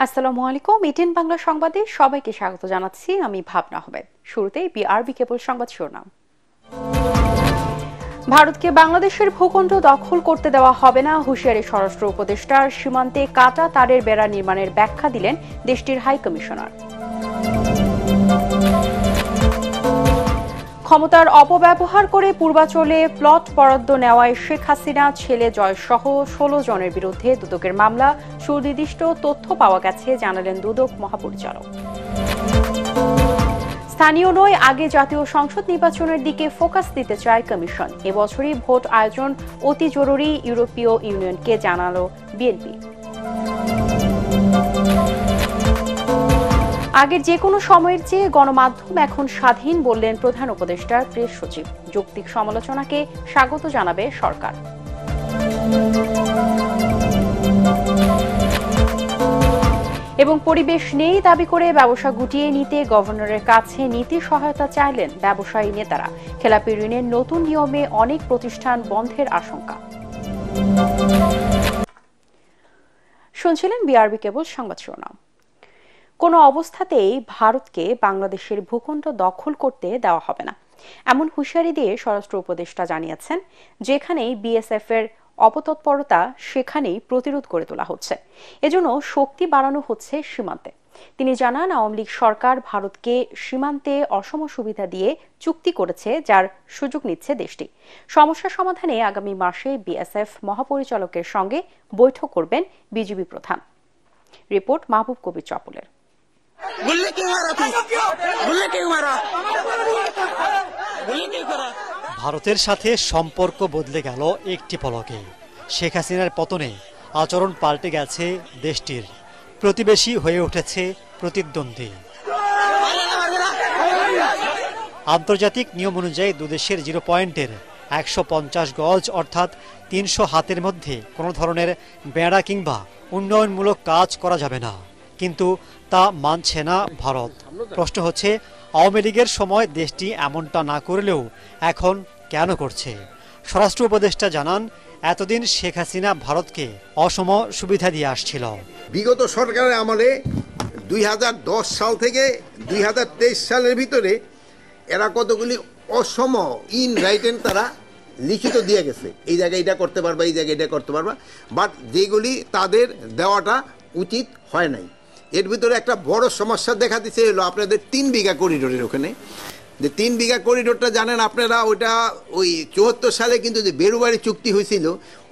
আসসালামু আলাইকুম। ইটিএন বাংলা সংবাদে সবাইকে স্বাগত জানাচ্ছি। আমি ভাবনা আহমেদ। শুরুতেই বিআরবি কেবল সংবাদ শিরোনাম। ভারতকে বাংলাদেশের ভূখণ্ড দখল করতে দেওয়া হবে না, হুঁশিয়ারি স্বরাষ্ট্র উপদেষ্টার। সীমান্তে কাটা তারের বেড়া নির্মাণের ব্যাখ্যা দিলেন দেশটির হাই কমিশনার। ক্ষমতার অপব্যবহার করে পূর্বাঞ্চলে প্লট বরাদ্দ নেওয়ায় শেখ হাসিনা ছেলে জয় সহ 16 জনের বিরুদ্ধে দুদকের মামলা। সুনির্দিষ্ট তথ্য পাওয়া গেছে, জানালেন দুদক মহাপরিচালক। স্থানীয় নয়, আগে জাতীয় সংসদ নির্বাচনের দিকে ফোকাস দিতে চায় কমিশন। এবছরই ভোট আয়োজন অতি জরুরি, ইউরোপীয় ইউনিয়নকে জানালো বিএনপি। আগের যে কোনো সময়ের চেয়ে গণমাধ্যম এখন স্বাধীন, বললেন প্রধান উপদেষ্টার প্রেস সচিব। যৌক্তিক সমালোচনাকে স্বাগত জানাবে সরকার। এবং পরিবেশ নেই দাবি করে ব্যবসা গুটিয়ে নিতে গভর্নরের কাছে নীতি সহায়তা চাইলেন ব্যবসায়ী নেতারা। খেলাপি ঋণের নতুন নিয়মে অনেক প্রতিষ্ঠান বন্ধের আশঙ্কা। শুনছিলেন বিআরবি কেবল সংবাদ শিরোনাম। কোনো অবস্থাতেই ভারতকে বাংলাদেশের ভূখণ্ড দখল করতে দেওয়া হবে না, এমন হুঁশিয়ারি দিয়ে স্বরাষ্ট্র উপদেষ্টা জানিয়েছেন। যেখানেই বিএসএফ এর অপতৎপরতা, সেখানেই প্রতিরোধ করে তোলা হচ্ছে। এজন্য শক্তি বাড়ানো হচ্ছে সীমান্তে। তিনি জানান, আওয়ামী লীগ সরকার ভারতকে সীমান্তে অসম সুবিধা দিয়ে চুক্তি করেছে, যার সুযোগ নিচ্ছে দেশটি। সমস্যা সমাধানে আগামী মাসে বিএসএফ মহাপরিচালকের সঙ্গে বৈঠক করবেন বিজিবি প্রধান। রিপোর্ট মাহবুব কবির চপলের। ভারতের সাথে সম্পর্ক বদলে গেল একটি পলকে। শেখ হাসিনার পতনে আচরণ পাল্টে গেছে দেশটির। প্রতিবেশী হয়ে উঠেছে প্রতিদ্বন্দ্বী। আন্তর্জাতিক নিয়ম অনুযায়ী দুদেশের 0 পয়েন্টের 150 গজ অর্থাৎ 300 হাতের মধ্যে কোনো ধরনের বেড়া কিংবা উন্নয়নমূলক কাজ করা যাবে না। কিন্তু তা মানছে না ভারত। প্রশ্ন হচ্ছে, আওয়ামী লীগের সময় দেশটি এমনটা না করলেও এখন কেন করছে? স্বরাষ্ট্র উপদেষ্টা জানান, এতদিন শেখ হাসিনা ভারতকে অসম সুবিধা দিয়ে আসছিল। বিগত সরকারের আমলে 2010 সাল থেকে 2023 সালের ভিতরে এরা কতগুলি অসম ইন রাইটেন তারা লিখিত দিয়ে গেছে, এই জায়গায় এটা করতে পারবা, এই জায়গায় এটা করতে পারবা, বাট যেগুলি তাদের দেওয়াটা উচিত হয় নাই। এর ভিতরে একটা বড় সমস্যা দেখা দিচ্ছে হলো আপনাদের 3 বিঘা করিডোরের ওখানে। যে 3 বিঘা করিডোরটা জানেন আপনারা, ওইটা ওই 74 সালে কিন্তু যে বেরুবাড়ি চুক্তি হয়েছিল,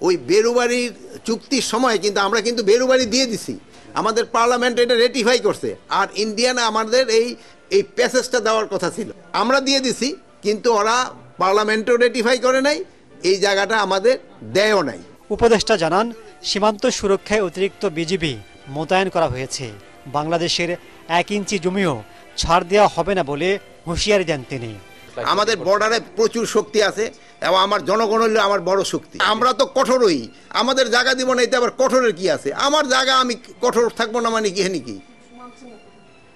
ওই বেরুবাড়ির চুক্তির সময় কিন্তু আমরা কিন্তু বেরুবাড়ি দিয়ে দিছি, আমাদের পার্লামেন্ট এটা রেটিফাই করছে। আর ইন্ডিয়ান আমাদের এই প্যাসেজটা দেওয়ার কথা ছিল, আমরা দিয়ে দিছি, কিন্তু ওরা পার্লামেন্টও রেটিফাই করে নাই, এই জায়গাটা আমাদের দেয়ও নাই। উপদেষ্টা জানান, সীমান্ত সুরক্ষায় অতিরিক্ত বিজিবি মোতায়েন করা হয়েছে। বাংলাদেশের 1 ইঞ্চি জমিও ছাড় দেওয়া হবে না বলে হুঁশিয়ারি দেন তিনি। আমাদের বর্ডারে প্রচুর শক্তি আছে এবং আমার জনগণ হলো আমার বড় শক্তি। আমরা তো কঠোরই, আমাদের জায়গা দিব না, এতে আবার কঠোরের কি আছে? আমার জায়গা, আমি কঠোর থাকবো না মানে কি? হেনি কি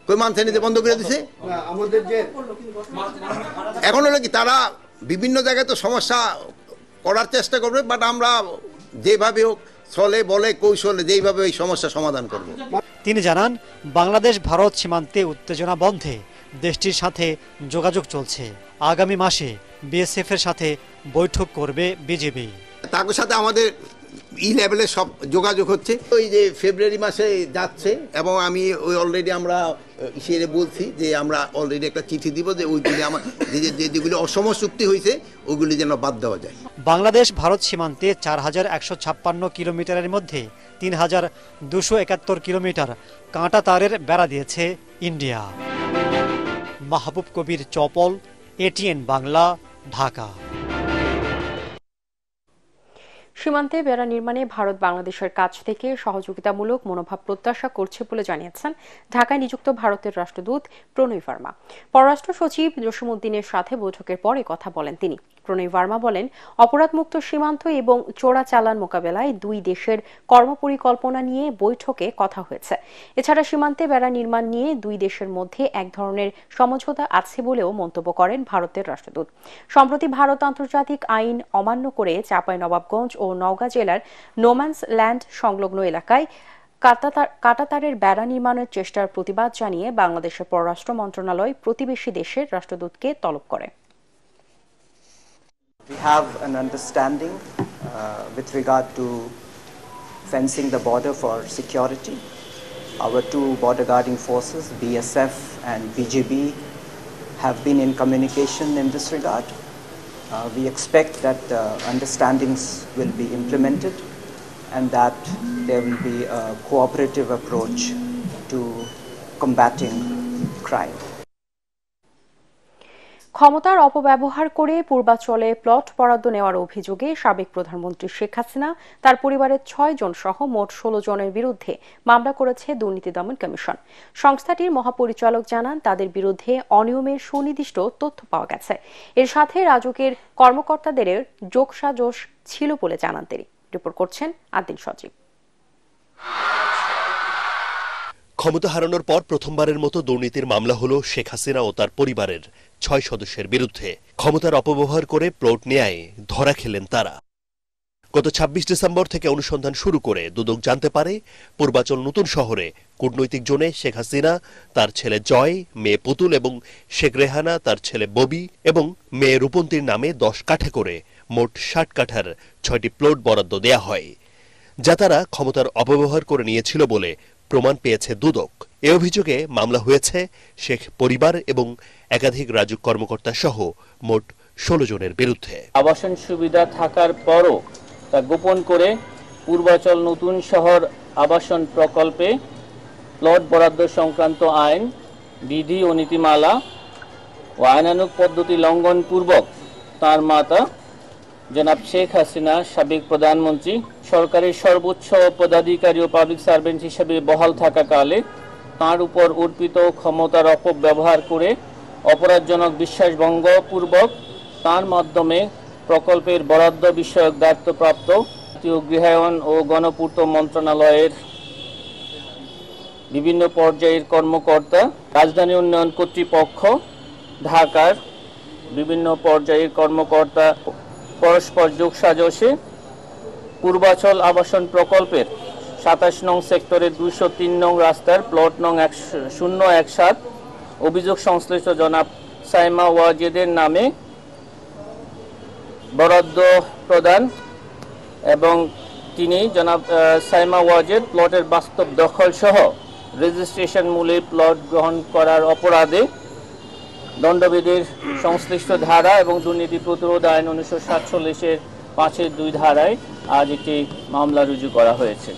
কই মানছে নিতে বন্ধ করে দিছে? আমাদের যে এখন হলো কি, তারা বিভিন্ন জায়গায় তো সমস্যা করার চেষ্টা করবে, বাট আমরা যেভাবে হোক ছলে বলে কৌশলে যেইভাবে এই সমস্যা সমাধান করব। তিনি জানান, বাংলাদেশ ভারত সীমান্তে উত্তেজনা বন্ধে দেশটির সাথে যোগাযোগ চলছে। আগামী মাসে বিএসএফ এর সাথে বৈঠক করবে বিজেপি। তার সাথে আমাদের লেভেলে সব যোগাযোগ হচ্ছে। ওই যে ফেব্রুয়ারি মাসে যাচ্ছে, এবং আমি ওই অলরেডি আমরা ইসে বলছি যে আমরা অলরেডি একটা চিঠি দিব যে ওইগুলি আমার যেগুলি অসম চুক্তি হয়েছে ওইগুলি যেন বাদ দেওয়া যায়। বাংলাদেশ ভারত সীমান্তে 4156 কিলোমিটারের মধ্যে 3271 কিলোমিটার কাঁটা তারের বেড়া দিয়েছে ইন্ডিয়া। মাহবুব কবির চপল, এটিএন বাংলা, ঢাকা। সীমান্তে বেড়া নির্মাণে ভারত বাংলাদেশের কাছ থেকে সহযোগিতামূলক মনোভাব প্রত্যাশা করছে বলে জানিয়েছেন ঢাকায় নিযুক্ত ভারতের রাষ্ট্রদূত প্রণয় ভার্মা। পররাষ্ট্র সচিব জসীমউদ্দিনের সাথে বৈঠকের পরে কথা বলেন তিনি। প্রণয় ভার্মা বলেন, অপরাধমুক্ত সীমান্ত এবং চোরাচালান মোকাবেলায় দুই দেশের কর্মপরিকল্পনা নিয়ে বৈঠকে কথা হয়েছে। এছাড়া সীমান্তে বেড়া নির্মাণ নিয়ে দুই দেশের মধ্যে এক ধরনের সমঝোতা আছে বলেও মন্তব্য করেন ভারতের রাষ্ট্রদূত। সম্প্রতি ভারত আন্তর্জাতিক আইন অমান্য করে চাঁপাইনবাবগঞ্জ ও নওগাঁ জেলার নোম্যান্স ল্যান্ড সংলগ্ন এলাকায় কাঁটাতারের বেড়া নির্মাণের চেষ্টার প্রতিবাদ জানিয়ে বাংলাদেশের পররাষ্ট্র মন্ত্রণালয় প্রতিবেশী দেশের রাষ্ট্রদূতকে তলব করে। We have an understanding with regard to fencing the border for security. Our two border guarding forces, BSF and BGB, have been in communication in this regard. We expect that understandings will be implemented and that there will be a cooperative approach to combating crime. ক্ষমতার অপব্যবহার করে পূর্বাঞ্চলে plot বরাদ্দ নেওয়ার অভিযোগে সাবেক প্রধানমন্ত্রী শেখ হাসিনা তার পরিবারের ৬ জন সহ মোট ১৬ জনের বিরুদ্ধে মামলা করেছে দুর্নীতি দমন কমিশন। সংস্থাটির মহাপরিচালক জানান, তাদের বিরুদ্ধে অনিয়মের সুনির্দিষ্ট তথ্য পাওয়া গেছে। এর সাথে রাজুকের কর্মকর্তাদের যোগসাজশ ছিল বলে জানান তিনি। রিপোর্ট করছেন আদিল সজীব। ক্ষমতা হারানোর পর প্রথমবারের মতো দুর্নীতির মামলা হল শেখ হাসিনা ও তার পরিবারের ৬ সদস্যের বিরুদ্ধে। ক্ষমতার অপব্যবহার করে প্লট নেয়ায় ধরা খেলেন তারা। গত ২৬ ডিসেম্বর থেকে অনুসন্ধান শুরু করে দুদক জানতে পারে পূর্বাচল নতুন শহরে কূটনৈতিক জোনে শেখ হাসিনা, তার ছেলে জয়, মেয়ে পুতুল এবং শেখ রেহানা, তার ছেলে ববি এবং মেয়ে রূপন্তীর নামে ১০ কাঠা করে মোট ৬০ কাঠার ৬টি প্লট বরাদ্দ দেয়া হয়, যা তারা ক্ষমতার অপব্যবহার করে নিয়েছিল বলে প্রমাণ পেয়েছে দুদক। এ অভিযোগে মামলা হয়েছে শেখ পরিবার এবং একাধিক রাজুক কর্মকর্তা সহ মোট ১৬ জনের বিরুদ্ধে। আবাসন সুবিধা থাকার পরও তা গোপন করে পূর্বাচল নতুন শহর আবাসন প্রকল্পে প্লট বরাদ্দ সংক্রান্ত আইন, বিধি ও নীতিমালা ও আইনানুগ পদ্ধতি লঙ্ঘন পূর্বক তার মাতা জনাব শেখ হাসিনা, সাবেক প্রধানমন্ত্রী, সরকারের সর্বোচ্চ পদাধিকারী ও পাবলিক সার্ভেন্ট হিসেবে বহাল থাকাকালে তার উপর অর্পিত ক্ষমতার অপব্যবহার করে অপরাধজনক বিশ্বাসভঙ্গ পূর্বক তার মাধ্যমে প্রকল্পের বরাদ্দ বিষয়ক দায়িত্বপ্রাপ্ত জাতীয় গৃহায়ন ও গণপূর্ত মন্ত্রণালয়ের বিভিন্ন পর্যায়ের কর্মকর্তা, রাজধানী উন্নয়ন কর্তৃপক্ষ, ঢাকার বিভিন্ন পর্যায়ের কর্মকর্তা পরস্পর যোগসাজশে পূর্বাচল আবাসন প্রকল্পের ২৭ নং সেক্টরের ২০৩ নং রাস্তার প্লট নং ০১৭ অভিযোগ সংশ্লিষ্ট জনাব সাইমা ওয়াজেদের নামে বরাদ্দ প্রদান এবং তিনি জনাব সাইমা ওয়াজেদ প্লটের বাস্তব দখল সহ রেজিস্ট্রেশন মূলে প্লট গ্রহণ করার অপরাধে দণ্ডবিধির সংশ্লিষ্ট ধারা এবং দুর্নীতি প্রতিরোধ আইন ১৯৪৭-এর ৫-২ ধারায় আজ একটি মামলা রুজু করা হয়েছে।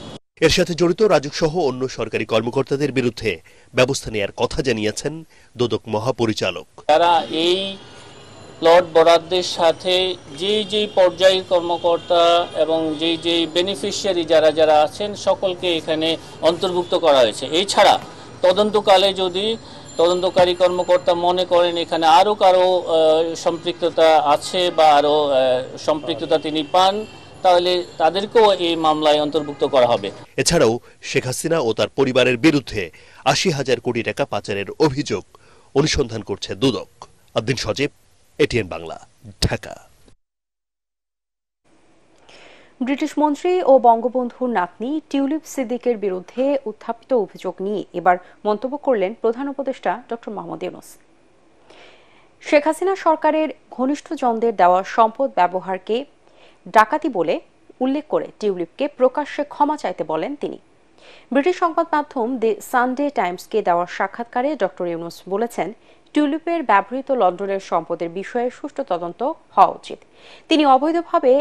এর সাথে জড়িত রাজুক সহ অন্য সরকারি কর্মকর্তাদের বিরুদ্ধে ব্যবস্থা নেয়ার কথা জানিয়েছেন দুদক মহাপরিচালক। তারা এই প্লট বরাদ্দের সাথে যেই পর্যায়ের কর্মকর্তা এবং যেই বেনিফিশিয়ারি যারা আছেন সকলকে এখানে অন্তর্ভুক্ত করা হয়েছে। এছাড়া তদন্তকালে যদি তদন্তকারী কর্মকর্তা মনে করেন এখানে আরও কারো সম্পৃক্ততা আছে বা আরও সম্পৃক্ততা তিনি পান, তাহলে তাদেরকেও এই মামলায় অন্তর্ভুক্ত করা হবে। এছাড়াও শেখ হাসিনা ও তার পরিবারের বিরুদ্ধে ৮০,০০০ কোটি টাকা পাচারের অভিযোগ অনুসন্ধান করছে দুদক। আদিল সজীব, এটিএন বাংলা, ঢাকা। ব্রিটিশ মন্ত্রী ও বঙ্গবন্ধুর নাতনি টিউলিপ সিদ্দিকের বিরুদ্ধে উত্থাপিত অভিযোগ নিয়ে এবার মন্তব্য করলেন প্রধান উপদেষ্টা ডক্টর মোহাম্মদ ইউনূস। শেখ হাসিনা সরকারের ঘনিষ্ঠজনদের দেওয়া সম্পদ ব্যবহারকে ডাকাতি বলে উল্লেখ করে টিউলিপকে প্রকাশ্যে ক্ষমা চাইতে বলেন তিনি। ব্রিটিশ সংবাদ মাধ্যম দি সানডে টাইমসকে দেওয়া সাক্ষাৎকারে ডক্টর ইউনূস বলেছেন, টিউলিপের ব্যবহৃত লন্ডনের সম্পদের বিষয়ে সুষ্ঠু তদন্ত হওয়া উচিত। তিনি অবৈধভাবে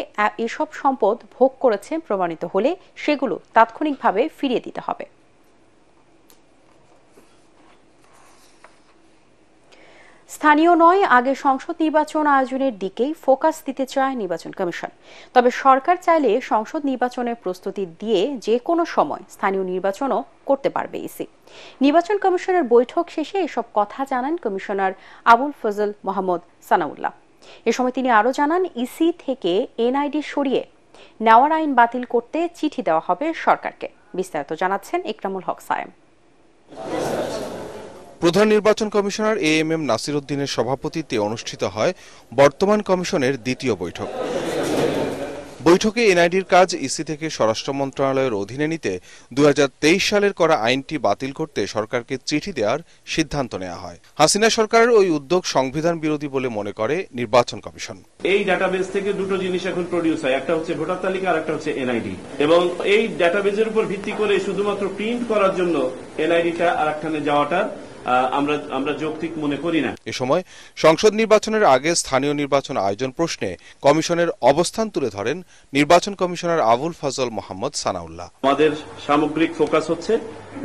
এসব সম্পদ ভোগ করেছেন প্রমাণিত হলে সেগুলো তাৎক্ষণিকভাবে ফিরিয়ে দিতে হবে। স্থানীয় নয়, আগে সংসদ নির্বাচন আয়োজনের দিকেই ফোকাস দিতে চায় নির্বাচন কমিশন। তবে সরকার চাইলে সংসদ নির্বাচনের প্রস্তুতি দিয়ে যে কোনো সময় স্থানীয় নির্বাচনও করতে পারবে ইসি। নির্বাচন কমিশনের বৈঠক শেষে এসব কথা জানান কমিশনার আবুল ফজল মোহাম্মদ সানাউল্লাহ। এ সময় তিনি আরও জানান, ইসি থেকে এনআইডি সরিয়ে নেওয়ার আইন বাতিল করতে চিঠি দেওয়া হবে সরকারকে। বিস্তারিত জানাচ্ছেন ইকরামুল হক সায়েম। প্রধান নির্বাচন কমিশনার এএমএম নাসির উদ্দিনের সভাপতিত্বে অনুষ্ঠিত হয় বর্তমান কমিশনের দ্বিতীয় বৈঠক। বৈঠকে এনআইডির কাজ ইসি থেকে স্বরাষ্ট্র মন্ত্রণালয়ের অধীনে নিতে 2023 সালের করা আইনটি বাতিল করতে সরকারকে চিঠি দেওয়ার সিদ্ধান্ত নেওয়া হয়। হাসিনা সরকারের ওই উদ্যোগ সংবিধান বিরোধী বলে মনে করে নির্বাচন কমিশন। এই ডাটাবেস থেকে দুটো জিনিস এখন প্রডিউস হয়, একটা হচ্ছে ভোটার তালিকা আর একটা হচ্ছে এনআইডি, এবং এই ডাটাবেসের উপর ভিত্তি করে শুধুমাত্র প্রিন্ট করার জন্য এনআইডিটা আরেকখানে যাওয়াটা আমরা যৌক্তিক মনে করি না। এ সময় সংসদ নির্বাচনের আগে স্থানীয় নির্বাচন আয়োজন প্রশ্নে কমিশনের অবস্থান তুলে ধরেন নির্বাচন কমিশনার আবুল ফজল মোহাম্মদ সানাউল্লাহ। আমাদের সামগ্রিক ফোকাস হচ্ছে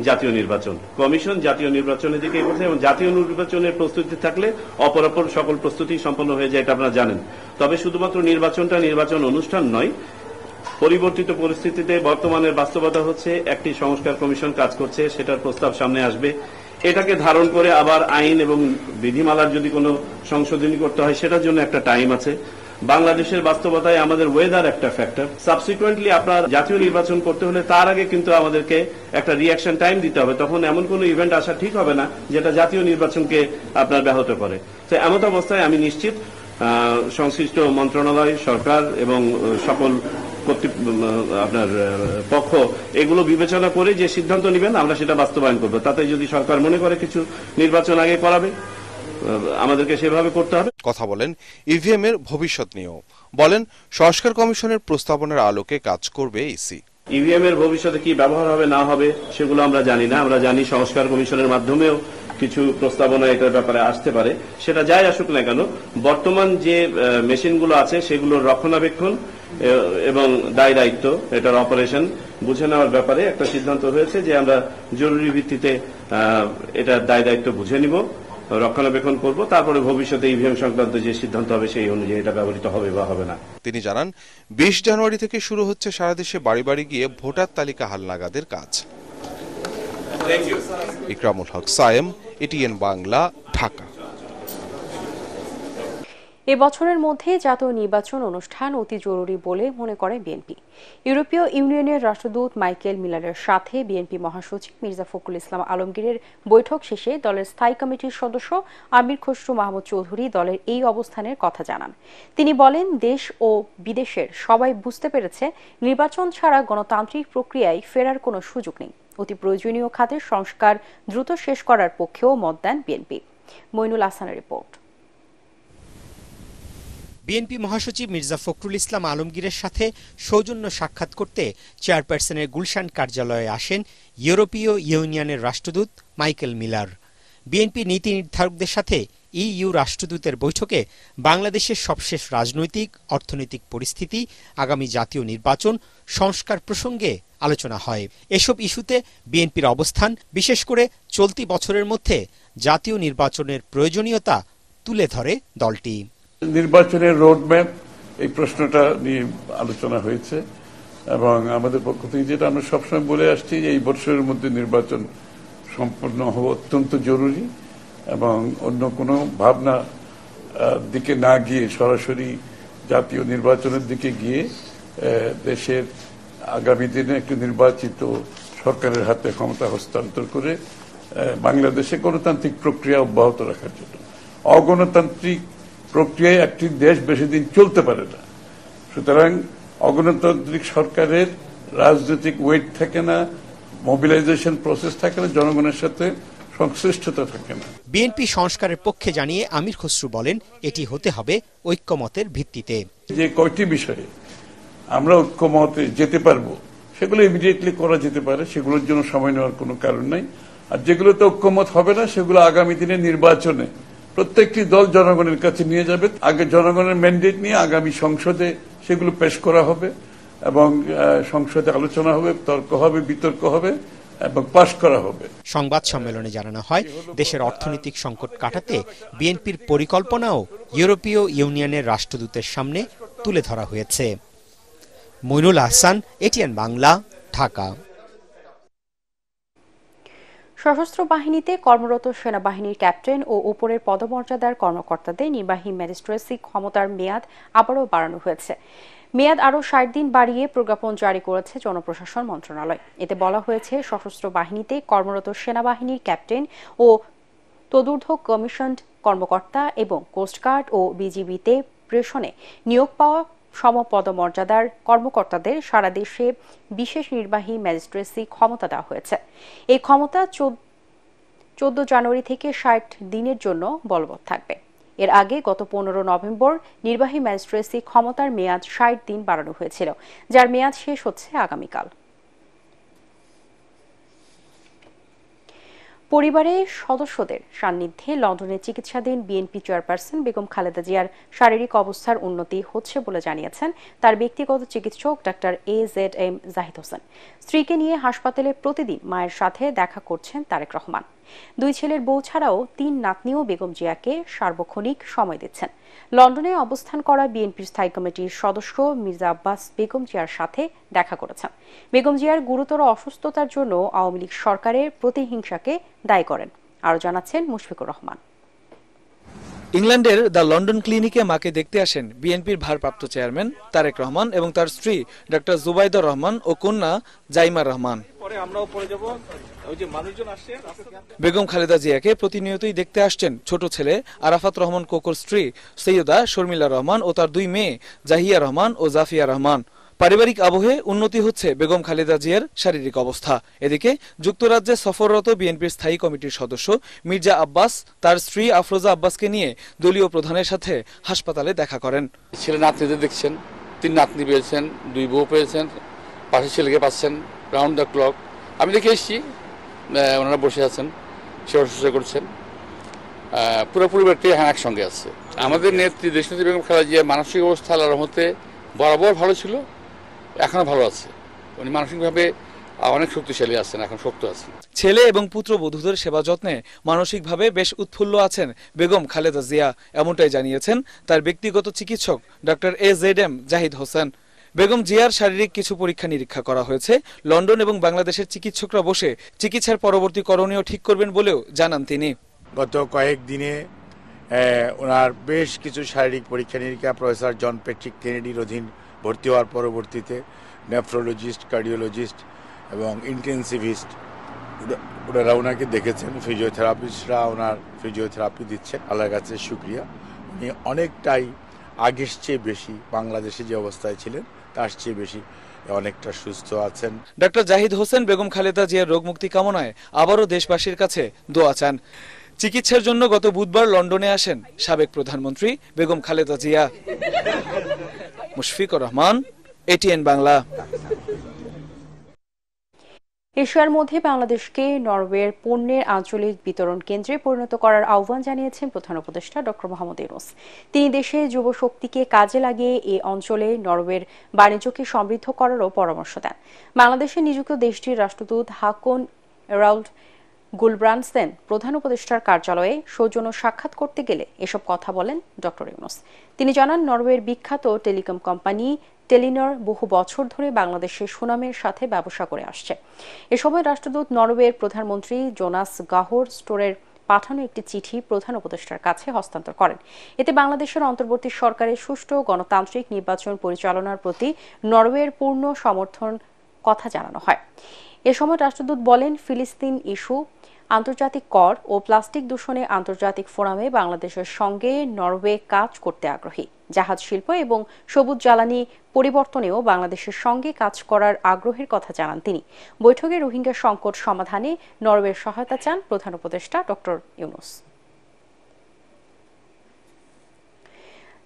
জাতীয় নির্বাচন। কমিশন জাতীয় নির্বাচনের দিকে এগোচ্ছে এবং জাতীয় নির্বাচনের প্রস্তুতি থাকলে অপরাপর সকল প্রস্তুতি সম্পন্ন হয়ে যায়, এটা আপনারা জানেন। তবে শুধুমাত্র নির্বাচন অনুষ্ঠান নয়, পরিবর্তিত পরিস্থিতিতে বর্তমানের বাস্তবতা হচ্ছে একটি সংস্কার কমিশন কাজ করছে, সেটার প্রস্তাব সামনে আসবে। এটাকে ধারণ করে আবার আইন এবং বিধিমালার যদি কোনো সংশোধনী করতে হয় সেটার জন্য একটা টাইম আছে। বাংলাদেশের বাস্তবতায় আমাদের ওয়েদার একটা ফ্যাক্টর। সাবসিকুয়েন্টলি আপনার জাতীয় নির্বাচন করতে হলে তার আগে কিন্তু আমাদেরকে একটা রিঅ্যাকশন টাইম দিতে হবে। তখন এমন কোনো ইভেন্ট আসা ঠিক হবে না যেটা জাতীয় নির্বাচনকে আপনার ব্যাহত করে। তো এমন অবস্থায় আমি নিশ্চিত সংশ্লিষ্ট মন্ত্রণালয়, সরকার এবং সকল আপনার পক্ষ এগুলো বিবেচনা করে যে সিদ্ধান্ত নেবেন আমরা সেটা বাস্তবায়ন করব। তাতে যদি সরকার মনে করে কিছু নির্বাচন আগে করাবে, আমাদেরকে সেভাবে করতে হবে। কথা বলেন ইভিএম এর ভবিষ্যৎ নিয়েও, বলেন সংস্কার কমিশনের প্রস্তাবনার আলোকে কাজ করবে ইসি। ইভিএম এর ভবিষ্যতে কি ব্যবহার হবে না হবে সেগুলো আমরা জানি না। আমরা জানি সংস্কার কমিশনের মাধ্যমেও কিছু প্রস্তাবনা এটার ব্যাপারে আসতে পারে। সেটা যাই আসুক না কেন, বর্তমান যে মেশিনগুলো আছে সেগুলোর রক্ষণাবেক্ষণ এবং দায় দায়িত্ব, এটার অপারেশন বুঝে নেওয়ার ব্যাপারে একটা সিদ্ধান্ত হয়েছে যে আমরা জরুরি ভিত্তিতে এটার দায় দায়িত্ব বুঝে নিব, রক্ষণাবেক্ষণ করব, তারপরে ভবিষ্যতে ইভিএম সংক্রান্ত যে সিদ্ধান্ত হবে সেই অনুযায়ী এটা ব্যবহৃত হবে বা হবে না। তিনি জানান 20 জানুয়ারি থেকে শুরু হচ্ছে সারা দেশে বাড়ি বাড়ি গিয়ে ভোটার তালিকা হালনাগাদের কাজ। ইকরামুল হক সায়েম, এটিএন বাংলা, ঢাকা। এ বছরের মধ্যে জাতীয় নির্বাচন অনুষ্ঠান অতি জরুরি বলে মনে করে বিএনপি। ইউরোপীয় ইউনিয়নের রাষ্ট্রদূত মাইকেল মিলারের সাথে বিএনপি মহাসচিব মির্জা ফখরুল ইসলাম আলমগীরের বৈঠক শেষে দলের স্থায়ী কমিটির সদস্য আমির খসরু মাহমুদ চৌধুরী দলের এই অবস্থানের কথা জানান। তিনি বলেন, দেশ ও বিদেশের সবাই বুঝতে পেরেছে নির্বাচন ছাড়া গণতান্ত্রিক প্রক্রিয়ায় ফেরার কোনো সুযোগ নেই। অতি প্রয়োজনীয় খাতের সংস্কার দ্রুত শেষ করার পক্ষেও মত দেন বিএনপি। মইনুল আহসানের রিপোর্ট। বিএনপি মহাসচিব মির্জা ফখরুল ইসলাম আলমগীরের সাথে সৌজন্য সাক্ষাৎ করতে চেয়ারপারসনের গুলশান কার্যালয়ে আসেন ইউরোপীয় ইউনিয়নের রাষ্ট্রদূত মাইকেল মিলার। বিএনপি নীতি নির্ধারকদের সাথে ইইউ রাষ্ট্রদূতের বৈঠকে বাংলাদেশের সবশেষ রাজনৈতিক অর্থনৈতিক পরিস্থিতি, আগামী জাতীয় নির্বাচন, সংস্কার প্রসঙ্গে আলোচনা হয়। এসব ইস্যুতে বিএনপির অবস্থান, বিশেষ করে চলতি বছরের মধ্যে জাতীয় নির্বাচনের প্রয়োজনীয়তা তুলে ধরে দলটি। নির্বাচনের রোডম্যাপ, এই প্রশ্নটা নিয়ে আলোচনা হয়েছে এবং আমাদের পক্ষ থেকে যেটা আমরা সবসময় বলে আসছি যে এই বছরের মধ্যে নির্বাচন সম্পন্ন হওয়া অত্যন্ত জরুরি এবং অন্য কোনো ভাবনা দিকে না গিয়ে সরাসরি জাতীয় নির্বাচনের দিকে গিয়ে দেশের আগামী দিনে একটি নির্বাচিত সরকারের হাতে ক্ষমতা হস্তান্তর করে বাংলাদেশে গণতান্ত্রিক প্রক্রিয়া অব্যাহত রাখার জন্য। অগণতান্ত্রিক প্রক্রিয়ায় একটি দেশ বেশি দিন চলতে পারে না। সুতরাং অগণতান্ত্রিক সরকারের রাজনৈতিক ওয়েট থাকে না, মোবিলাইজেশন প্রসেস থাকে না, জনগণের সাথে সংশ্লিষ্টতা থাকে না। বিএনপি সংস্কারের পক্ষে জানিয়ে আমির খসরু বলেন, এটি হতে হবে ঐক্যমতের ভিত্তিতে। যে কয়টি বিষয়ে আমরা ঐক্যমতে যেতে পারবো সেগুলো ইমিডিয়েটলি করা যেতে পারে, সেগুলোর জন্য সময় নেওয়ার কোনো কারণ নাই। আর যেগুলোতে ঐক্যমত হবে না সেগুলো আগামী দিনে নির্বাচনে প্রত্যেকটি দল জনগণের কাছে নিয়ে যাবে। আগে জনগণের ম্যান্ডেট নিয়ে আগামী সংসদে সেগুলো পেশ করা হবে এবং সংসদে আলোচনা হবে, তর্ক হবে, বিতর্ক হবে এবং পাশ করা হবে। সংবাদ সম্মেলনে জানানো হয়, দেশের অর্থনৈতিক সংকট কাটাতে বিএনপির পরিকল্পনাও ইউরোপীয় ইউনিয়নের রাষ্ট্রদূতের সামনে তুলে ধরা হয়েছে। মইনুল আহসান, এটিএন বাংলা, ঢাকা। সশস্ত্র বাহিনীতে কর্মরত সেনাবাহিনীর ক্যাপ্টেন ও উপরের পদমর্যাদার কর্মকর্তাদের নির্বাহী ম্যাজিস্ট্রেসি ক্ষমতার মেয়াদ আবারও বাড়ানো হয়েছে। মেয়াদ আরও 60 দিন বাড়িয়ে প্রজ্ঞাপন জারি করেছে জনপ্রশাসন মন্ত্রণালয়। এতে বলা হয়েছে, সশস্ত্র বাহিনীতে কর্মরত সেনাবাহিনীর ক্যাপ্টেন ও তদূর্ধ্ব কমিশনড কর্মকর্তা এবং কোস্টগার্ড ও বিজিবিতে প্রেষণে নিয়োগ পাওয়া সমপদমর্যাদার কর্মকর্তাদের সারা দেশে বিশেষ নির্বাহী ম্যাজিস্ট্রেসি ক্ষমতা দেওয়া হয়েছে। এই ক্ষমতা 14 জানুয়ারি থেকে 60 দিনের জন্য বলবৎ থাকবে। এর আগে গত 15 নভেম্বর নির্বাহী ম্যাজিস্ট্রেসি ক্ষমতার মেয়াদ 60 দিন বাড়ানো হয়েছিল, যার মেয়াদ শেষ হচ্ছে আগামীকাল। পরিবারের সদস্যদের সান্নিধ্যে লন্ডনে চিকিৎসাধীন বিএনপি চেয়ারপারসন বেগম খালেদা জিয়ার শারীরিক অবস্থার উন্নতি হচ্ছে বলে জানিয়েছেন তার ব্যক্তিগত চিকিৎসক ডাক্তার AZM জাহিদ হোসেন। স্ত্রীকে নিয়ে হাসপাতালে প্রতিদিন মায়ের সাথে দেখা করছেন তারেক রহমান। 2 ছেলের বউ ছাড়াও 3 নাতনিও বেগম জিয়াকে সার্বক্ষণিক সময় দিচ্ছেন। লন্ডনে অবস্থান করা বিএনপির স্থায়ী কমিটির সদস্য মির্জা আব্বাস বেগম জিয়ার সাথে দেখা করেছেন। বেগম জিয়ার গুরুতর অসুস্থতার জন্য আওয়ামী লীগ সরকারের প্রতিহিংসাকে দায়ী করেন। আরও জানাচ্ছেন মুশফিকুর রহমান। ইংল্যান্ডের দ্য লন্ডন ক্লিনিকে মাকে দেখতে আসেন বিএনপির ভারপ্রাপ্ত চেয়ারম্যান তারেক রহমান এবং তার স্ত্রী ডক্টর জুবাইদা রহমান ও কন্যা জাইমা রহমান। বেগম খালেদা জিয়াকে প্রতিনিয়তই দেখতে আসছেন ছোট ছেলে আরাফাত রহমান কোকোর স্ত্রী সৈয়দা শর্মিলা রহমান ও তার 2 মেয়ে জাহিয়া রহমান ও জাফিয়া রহমান। পারিবারিক আবহে উন্নতি হচ্ছে বেগম খালেদা জিয়ার শারীরিক অবস্থা। এদিকে যুক্তরাজ্যে সফররত বিএনপির স্থায়ী কমিটির সদস্য মির্জা আব্বাস তার স্ত্রী আফরোজা আব্বাসকে নিয়ে দলীয় প্রধানের সাথে হাসপাতালে দেখা করেন। ছেলে নাতনিদের দেখছেন, 3 নাতনি পেয়েছেন, 2 বউ পেয়েছেন, পাশের ছেলেকে পাচ্ছেন রাউন্ড দ্য ক্লক। আমি দেখে এসেছি ওনারা বসে আছেন, সেবা শুশ্রূষা করছেন, পুরো পরিবারটি একসঙ্গে আছে। আমাদের নেত্রী দেশনেত্রী বেগম খালেদা জিয়ার মানসিক অবস্থা আল্লাহর রহমতে বরাবর ভালো ছিল, এখনো ভালো আছে। উনি মানসিকভাবে অনেক শক্তিশালী আছেন, এখন শক্ত আছেন। ছেলে এবং পুত্রবধূদের সেবা যত্নে মানসিকভাবে বেশ উৎফুল্ল আছেন বেগম খালেদা জিয়া, এমনটাই জানিয়েছেন তার ব্যক্তিগত চিকিৎসক ডক্টর AZM জাহিদ হোসেন। বেগম জিয়ার শারীরিক কিছু পরীক্ষা নিরীক্ষা করা হয়েছে। লন্ডন এবং বাংলাদেশের চিকিৎসকরা বসে চিকিৎসার পরবর্তী করণীয় ঠিক করবেন বলেও জানান তিনি। গত কয়েকদিনে ওনার বেশ কিছু শারীরিক পরীক্ষা নিরীক্ষা প্রফেসর জন প্যাট্রিক কেনেডির অধীন ভর্তি হওয়ার পরবর্তীতে নেফ্রোলজিস্ট, কার্ডিওলজিস্ট এবং ইন্টেন্সিভিস্ট ওনারা ওনাকে দেখেছেন। ফিজিওথেরাপিস্টরা ওনার ফিজিওথেরাপি দিচ্ছেন। আল্লাহর কাছে শুকরিয়া, উনি অনেকটাই আগের চেয়ে বেশি, বাংলাদেশে যে অবস্থায় ছিলেন তার চেয়ে বেশি অনেকটা সুস্থ আছেন। ডক্টর জাহিদ হোসেন বেগম খালেদা জিয়ার রোগ মুক্তি কামনায় আবারও দেশবাসীর কাছে দোয়া চান। চিকিৎসার জন্য গত বুধবার লন্ডনে আসেন সাবেক প্রধানমন্ত্রী বেগম খালেদা জিয়া। মুশফিকুর রহমান, ATN বাংলা। এশিয়ার মধ্যে বাংলাদেশকে নরওয়ের পণ্যের আঞ্চলিক বিতরণ কেন্দ্রে পরিণত করার আহ্বান জানিয়েছেন প্রধান উপদেষ্টা ডক্টর মোহাম্মদ ইউনূস। তিনি দেশে যুব শক্তিকে কাজে লাগিয়ে এই অঞ্চলে নরওয়ের বাণিজ্যকে সমৃদ্ধ করারও পরামর্শ দেন। বাংলাদেশে নিযুক্ত দেশটির রাষ্ট্রদূত হাকন এরাল্ড গুলব্রান্ডসেন প্রধান উপদেষ্টার কার্যালয়ে সৌজন্য সাক্ষাৎ করতে গেলে এসব কথা বলেন ডক্টর ইউনূস। তিনি জানান, নরওয়ের বিখ্যাত টেলিকম কোম্পানি টেলিনর বহু বছর ধরে বাংলাদেশের সুনামের সাথে ব্যবসা করে আসছে। এ সময় রাষ্ট্রদূত নরওয়ের প্রধানমন্ত্রী জোনাস গাহর স্টোরের পাঠানো একটি চিঠি প্রধান উপদেষ্টার কাছে হস্তান্তর করেন। এতে বাংলাদেশের অন্তর্বর্তী সরকারের সুষ্ঠু গণতান্ত্রিক নির্বাচন পরিচালনার প্রতি নরওয়ের পূর্ণ সমর্থন কথা জানানো হয়। এ সময় রাষ্ট্রদূত বলেন, ফিলিস্তিন ইস্যু, আন্তর্জাতিক কর ও প্লাস্টিক দূষণে আন্তর্জাতিক ফোরামে বাংলাদেশের সঙ্গে নরওয়ে কাজ করতে আগ্রহী। জাহাজ শিল্প এবং সবুজ জ্বালানি পরিবর্তনেও বাংলাদেশের সঙ্গে কাজ করার আগ্রহের কথা জানান তিনি। বৈঠকে রোহিঙ্গা সংকট সমাধানে নরওয়ের সহায়তা চান প্রধান উপদেষ্টা ডক্টর ইউনূস।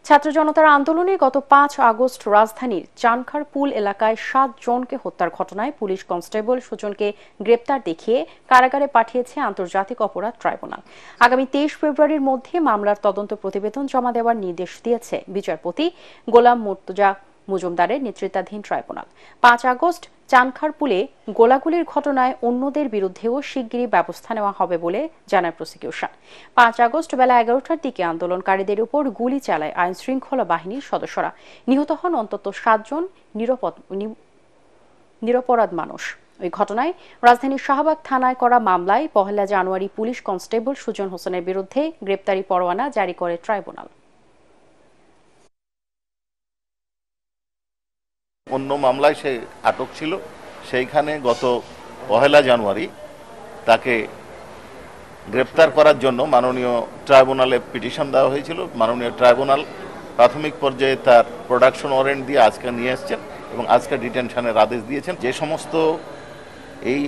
ছাত্র জনতার আন্দোলনে গত 5 আগস্ট রাজধানীর চানখারপুল এলাকায় 7 জনকে হত্যার ঘটনায় পুলিশ কনস্টেবল সুজনকে গ্রেপ্তার দেখিয়ে কারাগারে পাঠিয়েছে আন্তর্জাতিক অপরাধ ট্রাইব্যুনাল। আগামী 23 ফেব্রুয়ারির মধ্যে মামলার তদন্ত প্রতিবেদন জমা দেওয়ার নির্দেশ দিয়েছে বিচারপতি গোলাম মুর্তজা মজুমদারের নেতৃত্বাধীন ট্রাইব্যুনাল। 5 আগস্ট চানখারপুলে গোলাগুলির ঘটনায় অন্যদের বিরুদ্ধেও শিগগিরই ব্যবস্থা নেওয়া হবে বলে জানায় প্রসিকিউশন। 5 আগস্ট বেলা 11টার দিকে আন্দোলনকারীদের উপর গুলি চালায় আইন শৃঙ্খলা বাহিনীর সদস্যরা। নিহত হন অন্তত 7 জন নিরপরাধ মানুষ। ওই ঘটনায় রাজধানীর শাহবাগ থানায় করা মামলায় 1 জানুয়ারি পুলিশ কনস্টেবল সুজন হোসেনের বিরুদ্ধে গ্রেপ্তারি পরোয়ানা জারি করে ট্রাইব্যুনাল। অন্য মামলায় সে আটক ছিল, সেইখানে গত 1 জানুয়ারি তাকে গ্রেপ্তার করার জন্য মাননীয় ট্রাইব্যুনালে পিটিশন দেওয়া হয়েছিল। মাননীয় ট্রাইব্যুনাল প্রাথমিক পর্যায়ে তার প্রোডাকশন ওয়ারেন্ট দিয়ে আজকে নিয়ে এসেছেন এবং আজকে ডিটেনশনের আদেশ দিয়েছেন। যে সমস্ত এই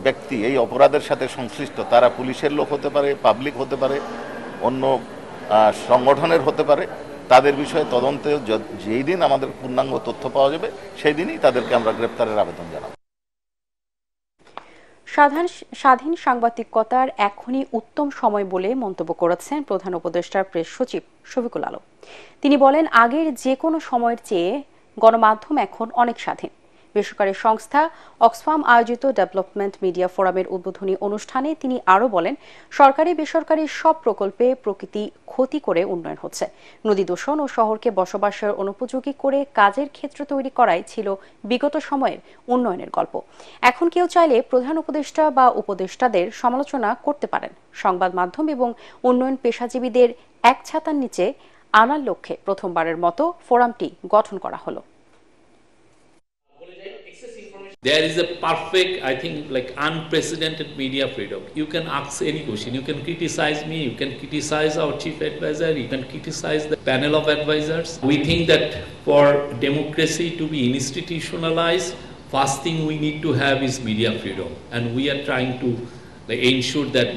ব্যক্তি এই অপরাধের সাথে সংশ্লিষ্ট তারা পুলিশের লোক হতে পারে, পাবলিক হতে পারে, অন্য সংগঠনের হতে পারে, তাদের বিষয়ে তদন্তে যেই দিন আমাদের পূর্ণাঙ্গ তথ্য পাওয়া যাবে সেই দিনই তাদেরকে আমরা গ্রেপ্তারের আবেদন জানাব। স্বাধীন সাংবাদিকতার এখনই উত্তম সময় বলে মন্তব্য করেছেন প্রধান উপদেষ্টার প্রেস সচিব শফিকুল আলম। তিনি বলেন, আগের যে কোনো সময়ের চেয়ে গণমাধ্যম এখন অনেক স্বাধীন। বেসরকারি সংস্থা অক্সফাম আয়োজিত ডেভেলপমেন্ট মিডিয়া ফোরামের উদ্বোধনী অনুষ্ঠানে তিনি আরও বলেন, সরকারি বেসরকারি সব প্রকল্পে প্রকৃতি ক্ষতি করে উন্নয়ন হচ্ছে। নদী দূষণ ও শহরকে বসবাসের অনুপযোগী করে কাজের ক্ষেত্র তৈরি করাই ছিল বিগত সময়ের উন্নয়নের গল্প। এখন কেউ চাইলে প্রধান উপদেষ্টা বা উপদেষ্টাদের সমালোচনা করতে পারেন। সংবাদ মাধ্যম এবং উন্নয়ন পেশাজীবীদের এক ছাতার নিচে আনার লক্ষ্যে প্রথমবারের মতো ফোরামটি গঠন করা হলো। There is a perfect, I think, like unprecedented media freedom. You can ask any question. You can criticize me, you can criticize our chief advisor, you can criticize the panel of advisors. We think that for democracy to be institutionalized, first thing we need to have is media freedom. And we are trying to ensure that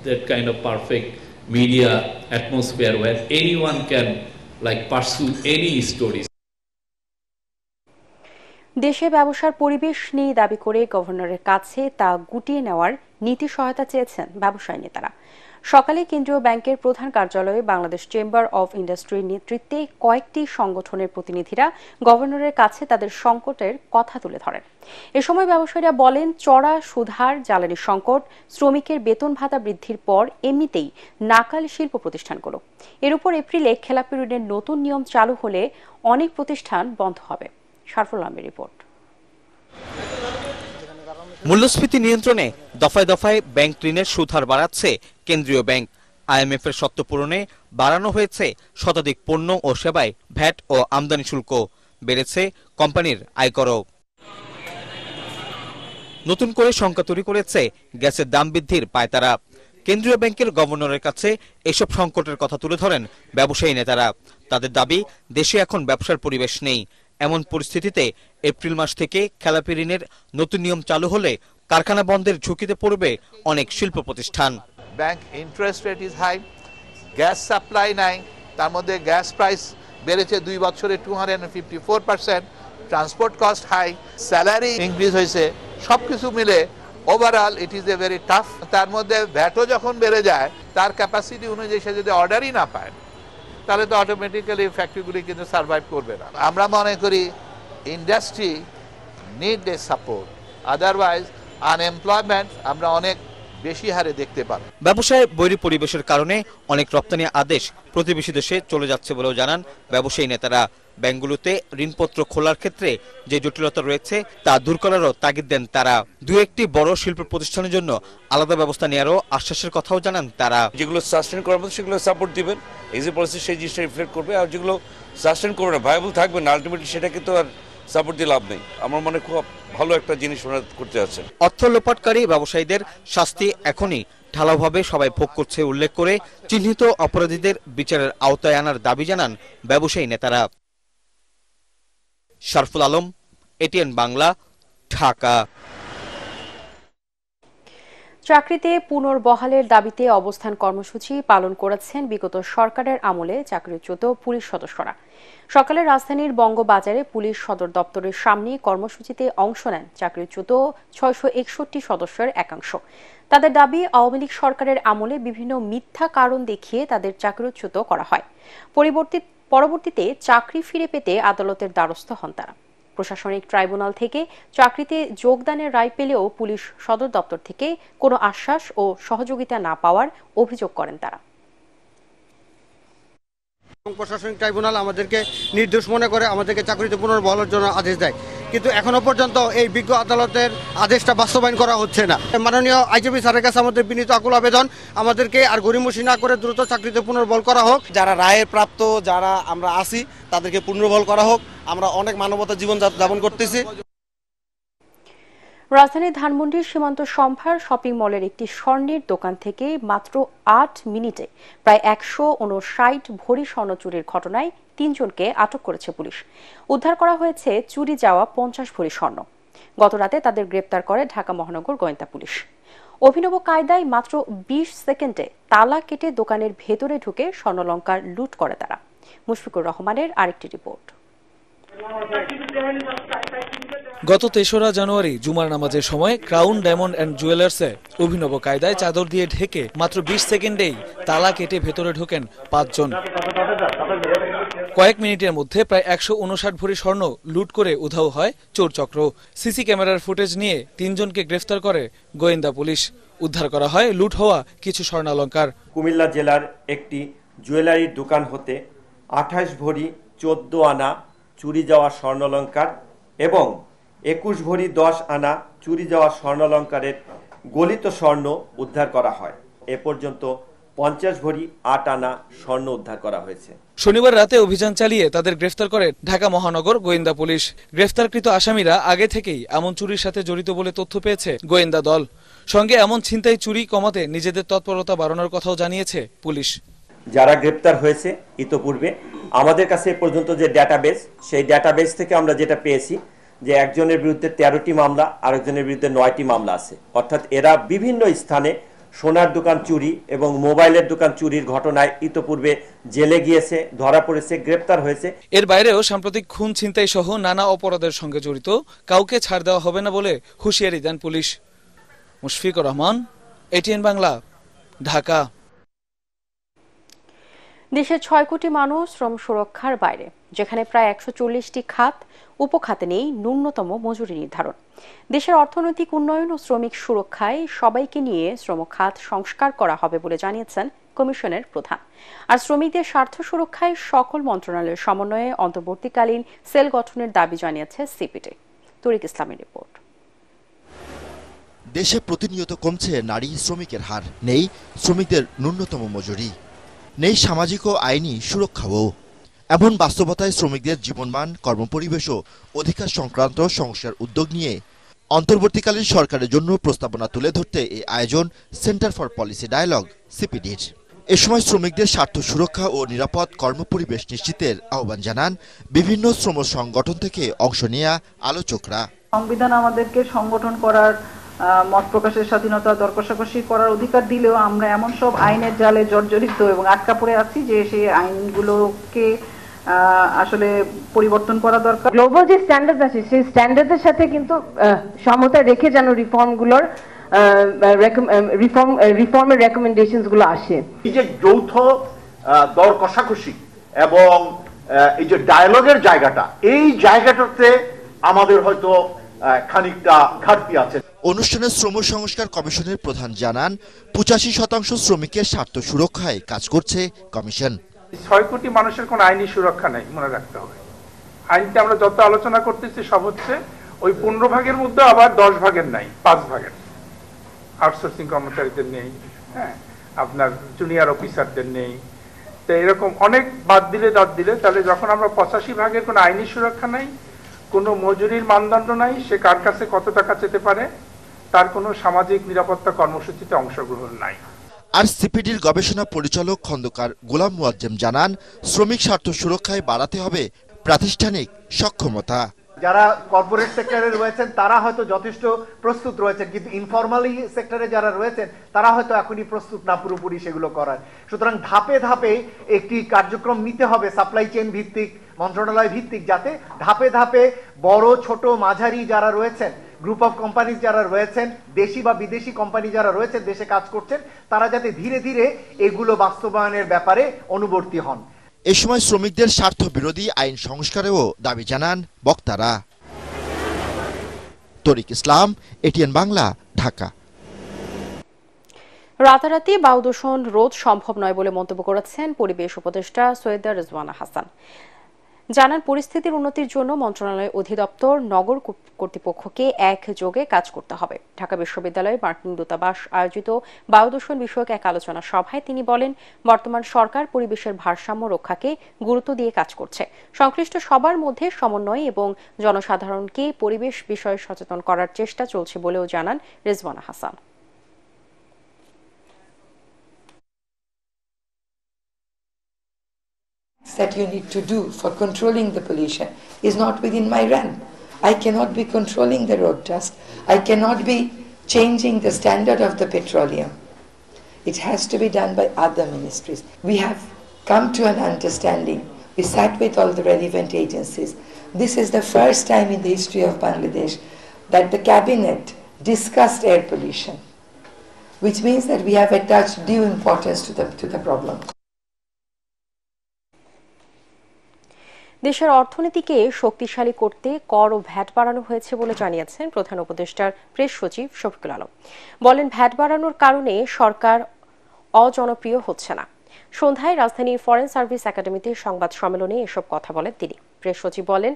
that kind of perfect media atmosphere where anyone can pursue any stories. দেশে ব্যবসার পরিবেশ নিয়ে দাবি করে গভর্নরের কাছে তা গুটিয়ে নেওয়ার নীতি সহায়তা চেয়েছেন ব্যবসায়ী নেতারা। সকালে কেন্দ্রীয় ব্যাংকের প্রধান কার্যালয়ে বাংলাদেশ চেম্বার অব ইন্ডাস্ট্রির নেতৃত্বে কয়েকটি সংগঠনের প্রতিনিধিরা গভর্নরের কাছে তাদের সংকটের কথা তুলে ধরেন। এ সময় ব্যবসায়ীরা বলেন, চড়া সুদহার, জ্বালানি সংকট, শ্রমিকের বেতন ভাতা বৃদ্ধির পর এমনিতেই নাকাল শিল্প প্রতিষ্ঠানগুলো। এর উপর এপ্রিলে খেলাপি ঋণের নতুন নিয়ম চালু হলে অনেক প্রতিষ্ঠান বন্ধ হবে। শারফুল আলমের রিপোর্ট। মূল্যস্ফীতি নিয়ন্ত্রণে দফায় দফায় ব্যাংক ঋণের সুদ হার বাড়াচ্ছে কেন্দ্রীয় ব্যাংক। আইএমএফ এর শর্ত পূরণে বাড়ানো হয়েছে শতাধিক পণ্য ও সেবায় ভ্যাট ও আমদানি শুল্ক, বেড়েছে কোম্পানির আয়করও। নতুন করে শঙ্কা তৈরি করেছে গ্যাসের দাম বৃদ্ধির পায়তারা। কেন্দ্রীয় ব্যাংকের গভর্নরের কাছে এসব সংকটের কথা তুলে ধরেন ব্যবসায়ী নেতারা। তাদের দাবি, দেশে এখন ব্যবসার পরিবেশ নেই। এমন পরিস্থিতিতে এপ্রিল মাস থেকে খেলাপি ঋণের নতুন নিয়ম চালু হলে কারখানা বন্ধের ঝুঁকিতে পড়বে অনেক শিল্প প্রতিষ্ঠান। Bank interest rate is high, gas supply নাই, তার মধ্যে গ্যাস প্রাইস বেড়েছে 2 বছরে 254%, transport cost high, salary increase হয়েছে, সবকিছু মিলে overall it is a very tough. তার মধ্যে ভ্যাটও যখন বেড়ে যায়, তার ক্যাপাসিটি অনুযায়ী সে যদি অর্ডারই না পায়, তাহলে তো অটোমেটিক্যালি ফ্যাক্টরিগুলি কিন্তু সার্ভাইভ করবে না। আমরা মনে করি industry need a support, otherwise unemployment আমরা অনেক বেশি হারে দেখতে পাবো। ব্যবসায় বৈরী পরিবেশের কারণে অনেক রপ্তানি আদেশ প্রতিবেশী দেশে চলে যাচ্ছে বলেও জানান ব্যবসায়ী নেতারা। ব্যাংকগুলোতে ঋণপত্র খোলার ক্ষেত্রে যে জটিলতা রয়েছে তা দূর করারও তাগিদ দেন তারা। দু একটি বড় শিল্প প্রতিষ্ঠানের জন্য আলাদা ব্যবস্থা নেওয়ারও আশ্বাসের কথাও জানান তারা। যেগুলো সাস্টেন করার মতো সেগুলো সাপোর্ট দিবেন, এই যে পলিসি সেই জিনিসটা রিফ্লেক্ট করবে, আর যেগুলো সাস্টেন করবে না, ভায়াবল থাকবে না, আলটিমেটলি সেটাকে তো আর সাপোর্ট দিয়ে লাভ নেই। আমার মনে খুব ভালো একটা জিনিস ওনারা করতে যাচ্ছেন। অর্থ লোপাটকারী ব্যবসায়ীদের শাস্তি এখনই ঢালাওভাবে সবাই ভোগ করছে উল্লেখ করে চিহ্নিত অপরাধীদের বিচারের আওতায় আনার দাবি জানান ব্যবসায়ী নেতারা। শারফুল আলম, এটিএন বাংলা, ঢাকা। চাকরিতে পুনর্বহালের দাবিতে অবস্থান কর্মসূচি পালন করেছেন বিগত সরকারের আমলে চাকরিচ্যুত পুলিশ সদস্যরা। সকালে রাজধানীর বঙ্গবাজারে পুলিশ সদর দপ্তরের সামনে কর্মসূচিতে অংশ নেন চাকরিচ্যুত 661 সদস্যের একাংশ। তাদের দাবি, আওয়ামী লীগ সরকারের আমলে বিভিন্ন মিথ্যা কারণ দেখিয়ে তাদের চাকরিচ্যুত করা হয়। পরবর্তীতে চাকরি ফিরে পেতে আদালতের দ্বারস্থ হন তারা। প্রশাসনিক ট্রাইব্যুনাল থেকে চাকরিতে যোগদানের রায় পেলেও পুলিশ সদর দপ্তর থেকে কোনো আশ্বাস ও সহযোগিতা না পাওয়ার অভিযোগ করেন তারা। প্রশাসনিক ট্রাইব্যুনাল আমাদেরকে নির্দোষ মনে করে আমাদেরকে চাকরিতে পুনর্বহালের জন্য আদেশ দেয়, কিন্তু এখনো পর্যন্ত এই বিজ্ঞ আদালতের আদেশটা বাস্তবায়ন করা হচ্ছে না। মাননীয় আইজিপি স্যারের কাছে আমাদের বিনীত আকুল আবেদন, আমাদেরকে আর গড়িমসি না করে দ্রুত চাকরিতে পুনর্বহাল করা হোক। যারা রায়ের প্রাপ্ত যারা আমরা আছি তাদেরকে পুনর্বহাল করা হোক। আমরা অনেক মানবতা জীবন যাপন করতেছি। রাজধানীর ধানমন্ডির সীমান্ত সম্ভার শপিং মলের একটি স্বর্ণের দোকান থেকে মাত্র ৮ মিনিটে প্রায় ১৫৯ ভরি স্বর্ণ চুরির ঘটনায় ৩ জনকে আটক করেছে পুলিশ। উদ্ধার করা হয়েছে চুরি যাওয়া ৫০ ভরি স্বর্ণ। গতরাতে তাদের গ্রেপ্তার করে ঢাকা মহানগর গোয়েন্দা পুলিশ। অভিনব কায়দায় মাত্র ২০ সেকেন্ডে তালা কেটে দোকানের ভেতরে ঢুকে স্বর্ণালংকার লুট করে তারা। মুশফিকুর রহমানের আরেকটি রিপোর্ট। গত ৩রা জানুয়ারি জুমার নামাজের সময় ক্রাউন ডায়মন্ড অ্যান্ড জুয়েলার্সে অভিনব কায়দায় চাদর দিয়ে ঢেকে মাত্র ২০ সেকেন্ডেই তালা কেটে ভেতরে ঢোকেন ৫ জন। কয়েক মিনিটের মধ্যে প্রায় ১৫৯ ভরি স্বর্ণ লুট করে উধাও হয় চোরচক্র। সিসি ক্যামেরার ফুটেজ নিয়ে ৩ জনকে গ্রেফতার করে গোয়েন্দা পুলিশ। উদ্ধার করা হয় লুট হওয়া কিছু স্বর্ণালংকার। কুমিল্লা জেলার একটি জুয়েলারির দোকান হতে ২৮ ভরি ১৪ আনা চুরি যাওয়া স্বর্ণালংকার এবং ২১ ভরি ১০ আনা চুরি যাওয়া স্বর্ণালংকারের গলিত স্বর্ণ উদ্ধার করা হয়। এ পর্যন্ত ৫০ ভরি ৮ আনা স্বর্ণ উদ্ধার করা হয়েছে। শনিবার রাতে অভিযান চালিয়ে তাদের গ্রেফতার করে ঢাকা মহানগর গোয়েন্দা পুলিশ। গ্রেফতারকৃত আসামিরা আগে থেকেই এমন চুরির সাথে জড়িত বলে তথ্য পেয়েছে গোয়েন্দা দল। সঙ্গে এমন ছিনতাই চুরি কমাতে নিজেদের তৎপরতা বাড়ানোর কথাও জানিয়েছে পুলিশ। যারা গ্রেপ্তার হয়েছে ইতোপূর্বে আমাদের কাছে এ পর্যন্ত যে ডেটাবেস, সেই ডেটাবেস থেকে আমরা যেটা পেয়েছি যে একজনের বিরুদ্ধে ১৩টি মামলা, আরেকজনের বিরুদ্ধে ৯টি মামলা আছে। অর্থাৎ এরা বিভিন্ন স্থানে সোনার দোকান চুরি এবং মোবাইলের দোকান চুরির ঘটনায় ইতোপূর্বে জেলে গিয়েছে, ধরা পড়েছে, গ্রেপ্তার হয়েছে। এর বাইরেও সাম্প্রতিক খুন ছিনতাই সহ নানা অপরাধের সঙ্গে জড়িত কাউকে ছাড় দেওয়া হবে না বলে হুঁশিয়ারি দেন পুলিশ। মুশফিকুর রহমান, এটিএন বাংলা, ঢাকা। দেশের ৬ কোটি মানুষ শ্রম সুরক্ষার বাইরে, যেখানে প্রায় ১৪০টি খাত, উপখাতে নেই ন্যূনতম মজুরি নির্ধারণ। দেশের অর্থনৈতিক উন্নয়ন ও শ্রমিক সুরক্ষায় সবাইকে নিয়ে শ্রম খাত সংস্কার করা হবে বলে জানিয়েছেন কমিশনের প্রধান। আর শ্রমিকদের স্বার্থ সুরক্ষায় সকল মন্ত্রণালয়ের সমন্বয়ে অন্তর্বর্তীকালীন সেল গঠনের দাবি জানিয়েছে সিপিডি। তরিক ইসলামের রিপোর্ট। দেশে প্রতিনিয়ত কমছে নারী শ্রমিকের হার, নেই শ্রমিকদের ন্যূনতম মজুরি, নেই সামাজিক ও আইনি সুরক্ষাও। এমন বাস্তবতায় শ্রমিকদের জীবনমান, কর্মপরিবেশ ও অধিকার সংক্রান্ত সংস্কার উদ্যোগ নিয়ে অন্তর্বর্তীকালীন সরকারের জন্য প্রস্তাবনা তুলে ধরতে এই আয়োজন সেন্টার ফর পলিসি ডায়ালগ সিপিডির। এ সময় শ্রমিকদের স্বার্থ সুরক্ষা ও নিরাপদ কর্মপরিবেশ নিশ্চিতের আহ্বান জানান বিভিন্ন শ্রম সংগঠন থেকে অংশ নেয়া আলোচকরা। সংবিধান আমাদেরকে সংগঠন করার, মত প্রকাশের স্বাধীনতা, দর কষাকষি করার অধিকার দিলেও আমরা এমন সব আইনের জালে জর্জরিত এবং আটকা পড়ে আছি যে সেই আইনগুলোকে আসলে পরিবর্তন করা দরকার। গ্লোবাল যে স্ট্যান্ডার্ড আছে সেই স্ট্যান্ডার্ডের সাথে কিন্তু সমতা রেখে যেন রিফর্মগুলোর রিফর্মের রেকমেন্ডেশনস গুলো আসে। এই যে যৌথ দর কষাকষি এবং এই যে ডায়ালগের জায়গাটা, এই জায়গাটাতে আমাদের হয়তো খানিকটা ঘাটতি আছে। অনুষ্ঠানে শ্রম সংস্কার কমিশনের প্রধান জানান ৮৫% শ্রমিকের স্বার্থ সুরক্ষায় কাজ করছে কমিশন। ৬ কোটি মানুষের কোনো আইনি সুরক্ষা নেই, মনে রাখতে হবে। আইনটা আমরা যত আলোচনা করতেছি সব হচ্ছে ওই ১৫ ভাগের মধ্যে আবার ১০ ভাগের নাই, ৫ ভাগের। আউটসোর্সিং কর্মচারীদের নেই, হ্যাঁ, আপনার জুনিয়র অফিসারদের নেই। তো এরকম অনেক বাদ দিলে তাহলে যখন আমরা ৮৫ ভাগের কোনো আইনি সুরক্ষা নাই, কোনো মজুরির মানদণ্ড নাই, সে কার কাছে কত টাকা চেতে পারে, তার কোনো সামাজিক নিরাপত্তা কর্মসূচিতে অংশগ্রহণ নাই। আর সিপিডির গবেষণা পরিচালক খন্দকার গোলাম মুয়াজ্জেম জানান শ্রমিক স্বার্থ সুরক্ষায় বাড়াতে হবে প্রাতিষ্ঠানিক সক্ষমতা। যারা কর্পোরেট সেক্টরে রয়েছেন তারা হয়তো যথেষ্ট প্রস্তুত রয়েছেন, কিন্তু ইনফরমালি সেক্টরে যারা রয়েছেন তারা হয়তো এখনই প্রস্তুত না পুরোপুরি সেগুলো করার। সুতরাং ধাপে ধাপে একটি কার্যক্রম নিতে হবে সাপ্লাই চেইন ভিত্তিক, মন্ত্রণালয় ভিত্তিক, যাতে ধাপে ধাপে বড় ছোট মাঝারি যারা রয়েছেন, গ্রুপ অফ কোম্পানি যারা রয়েছেন, দেশি বা বিদেশি কোম্পানি যারা রয়েছেন, দেশে কাজ করছেন, তারা যাতে ধীরে ধীরে এগুলো বাস্তবায়নের ব্যাপারে অনুবর্তী হন। এ সময় শ্রমিকদের স্বার্থ বিরোধী আইন সংস্কারেও দাবি জানান বক্তারা। তরিক ইসলাম, এটিএন বাংলা, ঢাকা। রাতারাতি বায়ু দূষণ রোধ সম্ভব নয় বলে মন্তব্য করেছেন পরিবেশ উপদেষ্টা সৈয়দা রিজওয়ানা হাসান। জানান পরিস্থিতির উন্নতির জন্য মন্ত্রণালয় অধিদপ্তর নগর কর্তৃপক্ষকে একযোগে কাজ করতে হবে। ঢাকা বিশ্ববিদ্যালয়ে মার্কিন দূতাবাস আয়োজিত বায়ু দূষণ বিষয়ক এক আলোচনা সভায় তিনি বলেন, বর্তমান সরকার পরিবেশের ভারসাম্য রক্ষাকে গুরুত্ব দিয়ে কাজ করছে। সংশ্লিষ্ট সবার মধ্যে সমন্বয় এবং জনসাধারণকে পরিবেশ বিষয়ে সচেতন করার চেষ্টা চলছে বলেও জানান Rezwana Hasan. That you need to do for controlling the pollution is not within my realm. I cannot be controlling the road dust. I cannot be changing the standard of the petroleum. It has to be done by other ministries. We have come to an understanding. We sat with all the relevant agencies. This is the first time in the history of Bangladesh that the cabinet discussed air pollution, which means that we have attached due importance to the problem. দেশের অর্থনীতিকে শক্তিশালী করতে কর ও VAT বাড়ানো হয়েছে বলে জানিয়েছেন প্রধান উপদেষ্টার প্রেস সচিব শফিকুল আলম। বলেন, ভ্যাট বাড়ানোর কারণে সরকার অজনপ্রিয় হচ্ছে না। সন্ধ্যায় রাজধানীর ফরেন সার্ভিস একাডেমিতে সংবাদ সম্মেলনে এসব কথা বলেন তিনি। প্রেস সচিব বলেন,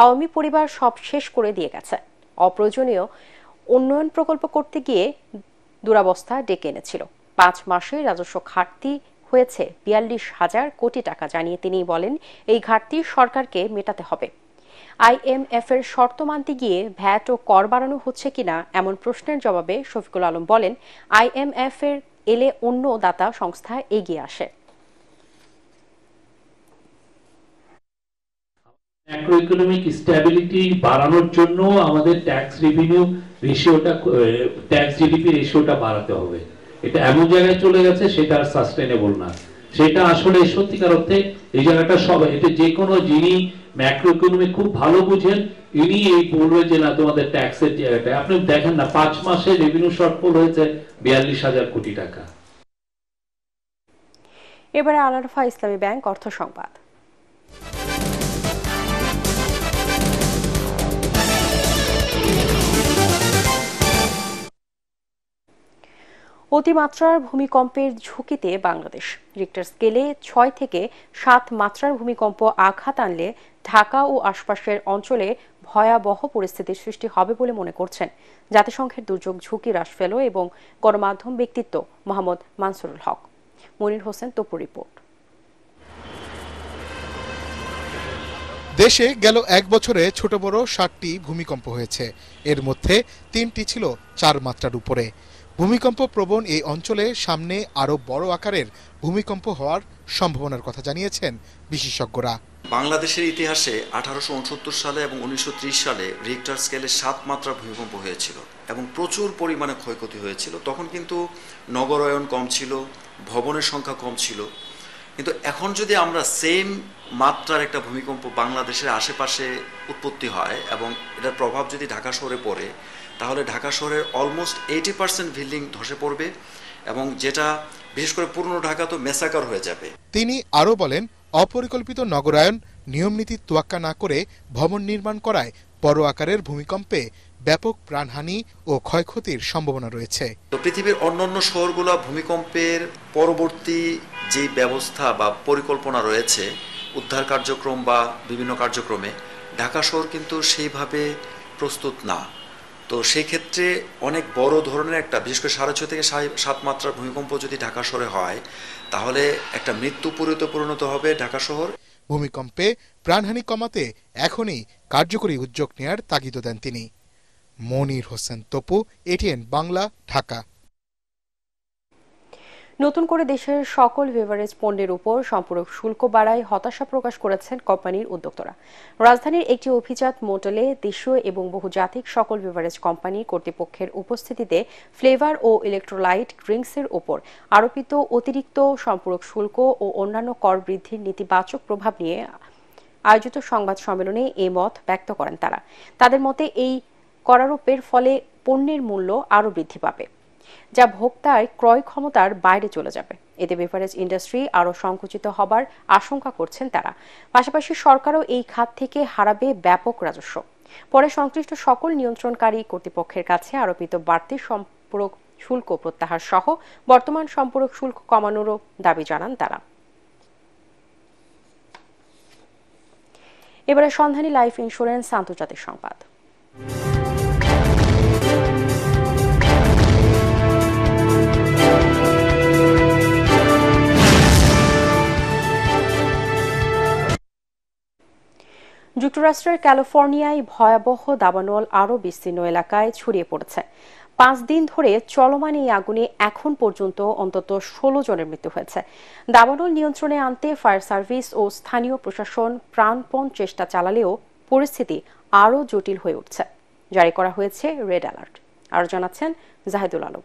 আওয়ামী পরিবার সব শেষ করে দিয়ে গেছে। অপ্রয়োজনীয় উন্নয়ন প্রকল্প করতে গিয়ে দুরাবস্থা ডেকে এনেছিল। 5 মাসে রাজস্ব ঘাটতি হয়েছে 42,000 কোটি টাকা জানিয়ে তিনি বলেন, এই ঘাটতি সরকারকে মেটাতে হবে। IMF এর শর্ত মানতে গিয়ে ভ্যাট ও কর বাড়ানো হচ্ছে কিনা এমন প্রশ্নের জবাবে শফিকুল আলম বলেন, IMF এর এলে অন্য দাতা সংস্থা এগিয়ে আসে। ম্যাক্রো ইকোনমিক স্ট্যাবিলিটি বাড়ানোর জন্য আমাদের ট্যাক্স রেভিনিউ রেশিওটা, ট্যাক্স জিডিপি রেশিওটা বাড়াতে হবে। এটা এমন জায়গায় চলে গেছে সেটা আর সাস্টেনেবল না। সেটা আসলে সত্যিকার অর্থে এই জায়গাটা সব, এটা যে কোনো যিনি ম্যাক্রো ইকোনমি খুব ভালো বুঝেন ইনি এই বলবে যে না তোমাদের ট্যাক্সের জায়গাটা। আপনি দেখেন না 5 মাসে রেভিনিউ শর্টফল হয়েছে 42,000 কোটি টাকা। এবারে আল আরাফা ইসলামী ব্যাংক অর্থ সংবাদ। অতিমাত্রার ভূমিকম্পের ঝুঁকিতে বাংলাদেশ। রিক্টার স্কেলে 6 থেকে 7 মাত্রার ভূমিকম্প আঘাত আনলে ঢাকা ও আশপাশের অঞ্চলে ভয়াবহ পরিস্থিতির সৃষ্টি হবে বলে মনে করছেন জাতিসংঘের দুর্যোগ ঝুঁকি হ্রাস ফেলো এবং গণমাধ্যম ব্যক্তিত্ব মোহাম্মদ মানসুরুল হক। মনির হোসেন তপুর রিপোর্ট। দেশে গেল 1 বছরে ছোট বড় 7টি ভূমিকম্প হয়েছে। এর মধ্যে 3টি ছিল 4 মাত্রার উপরে। ভূমিকম্প প্রবণ এই অঞ্চলে সামনে আরো বড় আকারের ভূমিকম্প হওয়ার সম্ভাবনার কথা জানিয়েছেন বিশেষজ্ঞরা। বাংলাদেশের ইতিহাসে 1869 সালে এবং 1930 সালে রিক্টার স্কেলে 7 মাত্রার ভূমিকম্প হয়েছিল এবং প্রচুর পরিমাণে ক্ষয়ক্ষতি হয়েছিল। তখন কিন্তু নগরায়ন কম ছিল, ভবনের সংখ্যা কম ছিল। কিন্তু এখন যদি আমরা সেম মাত্রার একটা ভূমিকম্প বাংলাদেশের আশেপাশে উৎপত্তি হয় এবং এটার প্রভাব যদি ঢাকা শহরে পড়ে, তাহলে ঢাকা শহরের অলমোস্ট 80% বিল্ডিং ধসে পড়বে এবং যেটা বিশেষ করে পুরনো ঢাকা তো মেসাকার হয়ে যাবে। তিনি আরো বলেন, অপরিকল্পিত নগরায়ন, নিয়মনীতি তোয়াক্কা না করে ভবন নির্মাণ করায় বড় আকারের ভূমিকম্পে ব্যাপক প্রাণহানি ও ক্ষয়ক্ষতির সম্ভাবনা রয়েছে। তো পৃথিবীর অন্যান্য শহরগুলো ভূমিকম্পের পরবর্তী যে ব্যবস্থা বা পরিকল্পনা রয়েছে উদ্ধার কার্যক্রম বা বিভিন্ন কার্যক্রমে, ঢাকা শহর কিন্তু সেইভাবে প্রস্তুত না। তো সেই ক্ষেত্রে অনেক বড় ধরনের একটা, বিশেষ করে 6.5 থেকে 7 মাত্রার ভূমিকম্প যদি ঢাকা শহরে হয়, তাহলে একটা মৃত্যুপুরীতে পরিণত হবে ঢাকা শহর। ভূমিকম্পে প্রাণহানি কমাতে এখনই কার্যকরী উদ্যোগ নেয়ার তাগিদ দেন তিনি। মনির হোসেন তপু, এটিএন বাংলা, ঢাকা। নতুন করে দেশের সকল বেভারেজ পণ্যের উপর সম্পূরক শুল্ক বাড়ায় হতাশা প্রকাশ করেছেন কোম্পানির উদ্যোক্তারা। রাজধানীর একটি অভিজাত মোটেলে দেশীয় এবং বহুজাতিক সকল বেভারেজ কোম্পানি কর্তৃপক্ষের উপস্থিতিতে ফ্লেভার ও ইলেকট্রোলাইট ড্রিঙ্কসের উপর আরোপিত অতিরিক্ত সম্পূরক শুল্ক ও অন্যান্য কর বৃদ্ধির নেতিবাচক প্রভাব নিয়ে আয়োজিত সংবাদ সম্মেলনে এই মত ব্যক্ত করেন তারা। তাদের মতে এই করারোপের ফলে পণ্যের মূল্য আরও বৃদ্ধি পাবে, যা ভোক্তার ক্রয় ক্ষমতার বাইরে চলে যাবে। এতে বেভারেজ ইন্ডাস্ট্রি আরও সংকুচিত হবার আশঙ্কা করছেন তারা। পাশাপাশি সরকারও এই খাত থেকে হারাবে ব্যাপক রাজস্ব। পরে সংশ্লিষ্ট সকল নিয়ন্ত্রণকারী কর্তৃপক্ষের কাছে আরোপিত বাড়তি সম্পূরক শুল্ক প্রত্যাহার সহ বর্তমান সম্পূরক শুল্ক কমানোরও দাবি জানান তারা। এবারে সন্ধানী লাইফ ইন্স্যুরেন্স আন্তর্জাতিক সংবাদ। যুক্তরাষ্ট্রের ক্যালিফোর্নিয়ায় ভয়াবহ দাবানল আরও বিস্তীর্ণ এলাকায় ছড়িয়ে পড়েছে। 5 দিন ধরে চলমান এই আগুনে এখন পর্যন্ত অন্তত 16 জনের মৃত্যু হয়েছে। দাবানল নিয়ন্ত্রণে আনতে ফায়ার সার্ভিস ও স্থানীয় প্রশাসন প্রাণপণ চেষ্টা চালালেও পরিস্থিতি আরও জটিল হয়ে উঠছে। জারি করা হয়েছে রেড অ্যালার্ট। আরও জানাচ্ছেন জাহিদুল আলম।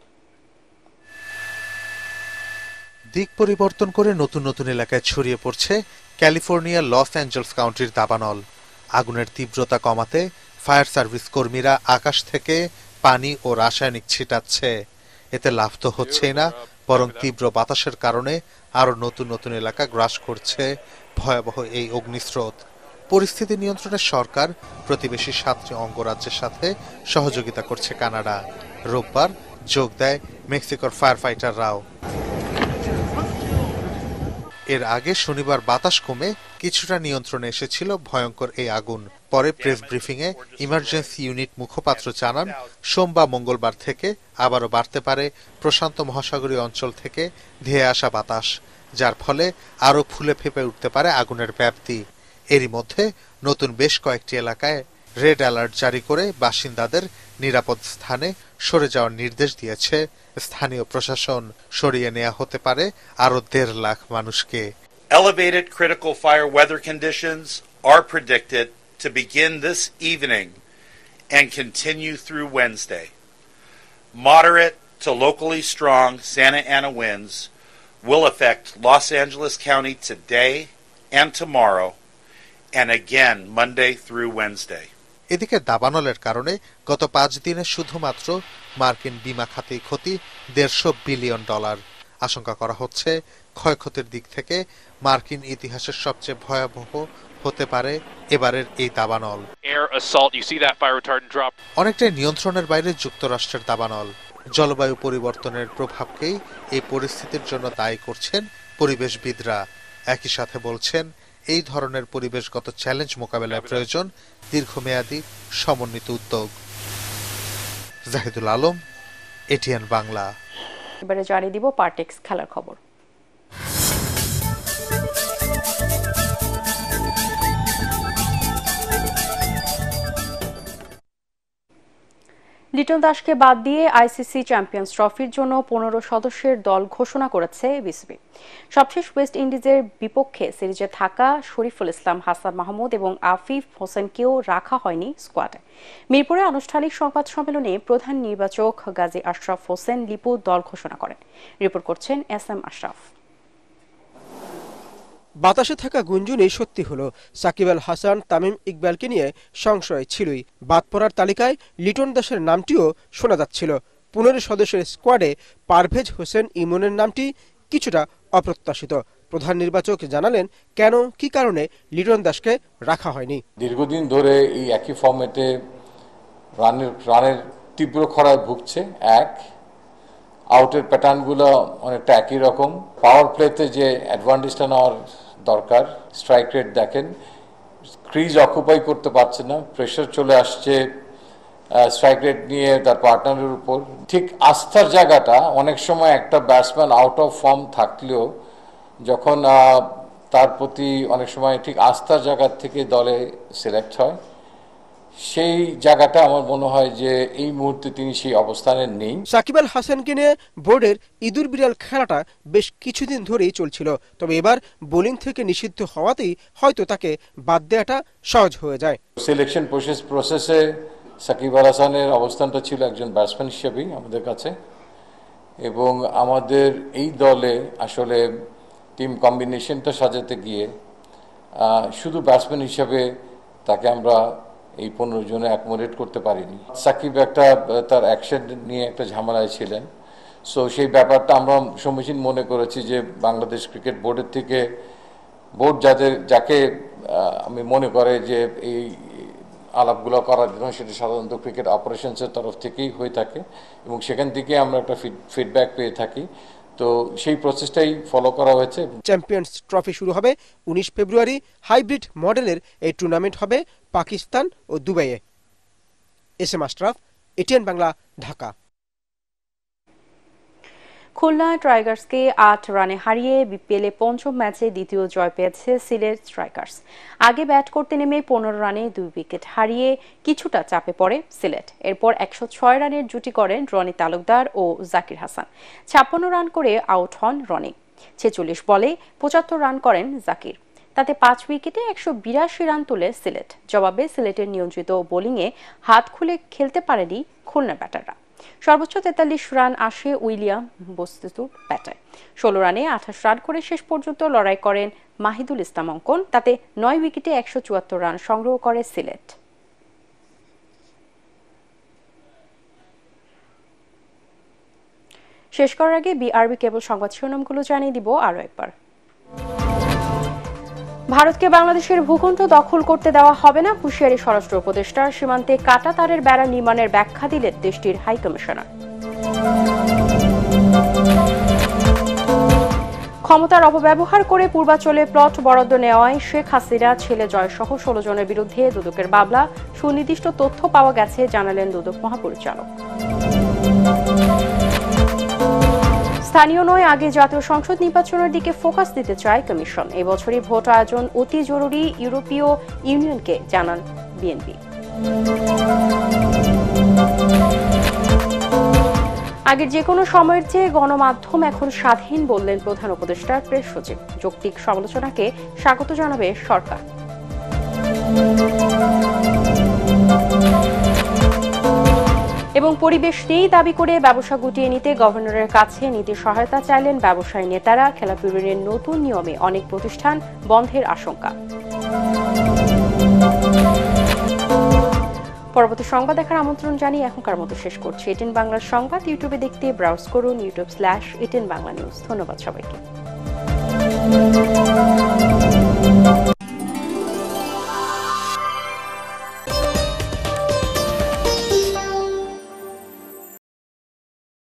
দিক পরিবর্তন করে নতুন নতুন এলাকায় ছড়িয়ে পড়ছে ক্যালিফোর্নিয়ার লস অ্যাঞ্জেলস কাউন্টির দাবানল। আগুনের তীব্রতা কমাতে ফায়ার সার্ভিস কর্মীরা আকাশ থেকে পানি ও রাসায়নিক ছিটাচ্ছে। এতে লাভ তো হচ্ছেই না, বরং তীব্র বাতাসের কারণে আরো নতুন নতুন এলাকা গ্রাস করছে ভয়াবহ এই অগ্নিস্রোত। পরিস্থিতি নিয়ন্ত্রণে সরকার প্রতিবেশী 7টি অঙ্গরাজ্যের সাথে সহযোগিতা করছে কানাডা। রোববার যোগ দেয় মেক্সিকোর ফায়ার ফাইটাররাও। এর আগে শনিবার বাতাস কমে কিছুটা নিয়ন্ত্রণে এসেছিল ভয়ঙ্কর এই আগুন। পরে প্রেস ব্রিফিংয়ে ইমার্জেন্সি ইউনিট মুখপাত্র জানান, সোম বা মঙ্গলবার থেকে আবারও বাড়তে পারে প্রশান্ত মহাসাগরীয় অঞ্চল থেকে ধেয়ে আসা বাতাস, যার ফলে আরও ফুলে ফেপে উঠতে পারে আগুনের ব্যাপ্তি। এরই মধ্যে নতুন বেশ কয়েকটি এলাকায় রেড অ্যালার্ট জারি করে বাসিন্দাদের নিরাপদ স্থানে সরে যাওয়ার নির্দেশ দিয়েছে স্থানীয় প্রশাসন। সরিয়ে নেওয়া হতে পারে আরো 1.5 লাখ মানুষকে। Elevated critical fire weather conditions are predicted to begin this evening and continue through Wednesday. Moderate to locally strong Santa Ana winds will affect Los Angeles County today and tomorrow, and again Monday through Wednesday. এদিকে দাবানলের কারণে গত 5 দিনে শুধুমাত্র মার্কিন বিমা খাতেই ক্ষতি $150 billion. আশঙ্কা করা হচ্ছে ক্ষয়ক্ষতির দিক থেকে মার্কিন ইতিহাসের সবচেয়ে ভয়াবহ হতে পারে এবারের এই দাবানল। অনেকটাই নিয়ন্ত্রণের বাইরে যুক্তরাষ্ট্রের দাবানল। জলবায়ু পরিবর্তনের প্রভাবকেই এই পরিস্থিতির জন্য দায়ী করছেন পরিবেশবিদরা। একই সাথে বলছেন, এই ধরনের পরিবেশগত চ্যালেঞ্জ মোকাবেলায় প্রয়োজন দীর্ঘমেয়াদী সমন্বিত উদ্যোগ। জাহিদুল আলম, এটিএন বাংলা। এবারে জানিয়ে দিব পার্টেক্স খেলার খবর। লিটন দাসকে বাদ দিয়ে আইসিসি চ্যাম্পিয়ন্স ট্রফির জন্য 15 সদস্যের দল ঘোষণা করেছে বিসিবি। সবশেষ ওয়েস্ট ইন্ডিজের বিপক্ষে সিরিজে থাকা শরীফুল ইসলাম, হাসান মাহমুদ এবং আফিফ হোসেনকেও রাখা হয়নি স্কোয়াডে। মিরপুরে আনুষ্ঠানিক সংবাদ সম্মেলনে প্রধান নির্বাচক গাজী আশরাফ হোসেন লিপু দল ঘোষণা করেন। রিপোর্ট করছেন এসএম আশরাফ। বাতাসে থাকা গুঞ্জনই সত্যি হলো। সাকিব আল হাসান, তামিম ইকবালকে নিয়ে সংশয় ছিলই। বাদ পড়ার তালিকায় লিটন দাসের নামটিও শোনা যাচ্ছিল। 15 সদস্যের স্কোয়াডে পারভেজ হোসেন ইমনের নামটি কিছুটা অপ্রত্যাশিত। প্রধান নির্বাচক জানালেন কেন, কি কারণে লিটন দাসকে রাখা হয়নি। দীর্ঘদিন ধরে এই একই ফর্মেটে রানের তীব্র খরায় ভুগছে। আউটের প্যাটার্নগুলো অনেকটা একই রকম। পাওয়ার প্লেতে যে অ্যাডভান্টেজটা নেওয়ার দরকার, স্ট্রাইক রেট দেখেন, ক্রিজ অকুপাই করতে পারছে না, প্রেশার চলে আসছে স্ট্রাইক রেট নিয়ে তার পার্টনারের উপর। ঠিক আস্থার জায়গাটা অনেক সময় একটা ব্যাটসম্যান আউট অফ ফর্ম থাকলেও যখন তার প্রতি অনেক সময় ঠিক আস্থার জায়গা থেকে দলে সিলেক্ট হয়, সেই জায়গাটা আমার মনে হয় যে এই মুহূর্তে তিনি সেই অবস্থানে নেই। সাকিব আল হাসানকে নিয়ে বোর্ডের ইঁদুর বিড়াল খেলাটা বেশ কিছুদিন ধরেই চলছিল, তবে এবার বোলিং থেকে নিষিদ্ধ হওয়াতেই হয়তো তাকে বাদ দেওয়াটা সহজ হয়ে যায়। সিলেকশন প্রসেসে সাকিব আল হাসানের অবস্থানটা ছিল একজন ব্যাটসম্যান হিসেবেই আমাদের কাছে, এবং আমাদের এই দলে আসলে টিম কম্বিনেশনটা সাজাতে গিয়ে শুধু ব্যাটসম্যান হিসেবে তাকে আমরা এই 15 জনে অ্যাকোমোডেট করতে পারিনি। সাকিব একটা তার অ্যাকশন নিয়ে একটা ঝামেলায় ছিলেন, সো সেই ব্যাপারটা আমরা সমীচীন মনে করেছি যে বাংলাদেশ ক্রিকেট বোর্ডের থেকে বোর্ড যাকে আমি মনে করে যে এই আলাপগুলো করার জন্য সেটা সাধারণত ক্রিকেট অপারেশনসের তরফ থেকেই হয়ে থাকে এবং সেখান থেকে আমরা একটা ফিডব্যাক পেয়ে থাকি। তো সেই প্রসেসটাই ফলো করা হয়েছে। চ্যাম্পিয়ন্স ট্রফি শুরু হবে 19 ফেব্রুয়ারি। হাইব্রিড মডেলের এই টুর্নামেন্ট হবে পাকিস্তান ও দুবাইয়ে। S M Ashraf, ATN Bangla, Dhaka. খুলনা টাইগার্সকে 8 রানে হারিয়ে বিপিএলে পঞ্চম ম্যাচে দ্বিতীয় জয় পেয়েছে সিলেট স্ট্রাইকার্স। আগে ব্যাট করতে নেমে 15 রানে 2 উইকেট হারিয়ে কিছুটা চাপে পড়ে সিলেট। এরপর 106 রানের জুটি করেন রনি তালুকদার ও জাকির হাসান। 56 রান করে আউট হন রনি। 46 বলে 75 রান করেন জাকির। তাতে 5 উইকেটে 182 রান তুলে সিলেট। জবাবে সিলেটের নিয়ন্ত্রিত বোলিংয়ে হাত খুলে খেলতে পারেনি খুলনা ব্যাটাররা। সর্বোচ্চ 43 রান আসে উইলিয়াম বস্তুর ব্যাটায়। 16 রানে 28 রান করে শেষ পর্যন্ত লড়াই করেন মাহিদুল ইসলাম অঙ্কন। তাতে 9 উইকেটে 174 রান সংগ্রহ করে সিলেট। শেষ করার আগে বিআরবি কেবল সংবাদ শিরোনামগুলো জানিয়ে দিব আরো একবার। ভারতকে বাংলাদেশের ভূখণ্ড দখল করতে দেওয়া হবে না, হুঁশিয়ারি স্বরাষ্ট্র উপদেষ্টা। সীমান্তে কাটা তারের বেড়া নির্মাণের ব্যাখ্যা দিলেন দেশটির হাইকমিশনার। ক্ষমতার অপব্যবহার করে পূর্বাঞ্চলে প্লট বরাদ্দ নেওয়ায় শেখ হাসিনা ছেলে জয়সহ 16 জনের বিরুদ্ধে দুদকের মামলা। সুনির্দিষ্ট তথ্য পাওয়া গেছে জানালেন দুদক মহাপরিচালক। স্থানীয় নয়, আগে জাতীয় সংসদ নির্বাচনের দিকে ফোকাস দিতে চায় কমিশন। এই বছরই ভোট আয়োজন অতি জরুরি, ইউরোপীয় ইউনিয়নকে জানান বিএনপি। আগের যে কোনো সময়ের চেয়ে গণমাধ্যম এখন স্বাধীন বললেন প্রধান উপদেষ্টা প্রেস সচিব। যৌক্তিক সমালোচনাকে স্বাগত জানাবে সরকার। এবং পরিবেশ নেই দাবি করে ব্যবসা গুটিয়ে নিতে গভর্নরের কাছে নীতি সহায়তা চাইলেন ব্যবসায়ী নেতারা। খেলাপি ঋণের নতুন নিয়মে অনেক প্রতিষ্ঠান বন্ধের আশঙ্কা। পরবর্তী সংবাদ দেখার আমন্ত্রণ জানিয়ে এখনকার মতো শেষ করছি। এটিএন বাংলার সংবাদ ইউটিউবে দেখতে ব্রাউজ করুন youtube/এটিএন বাংলা নিউজ। ধন্যবাদ সবাইকে।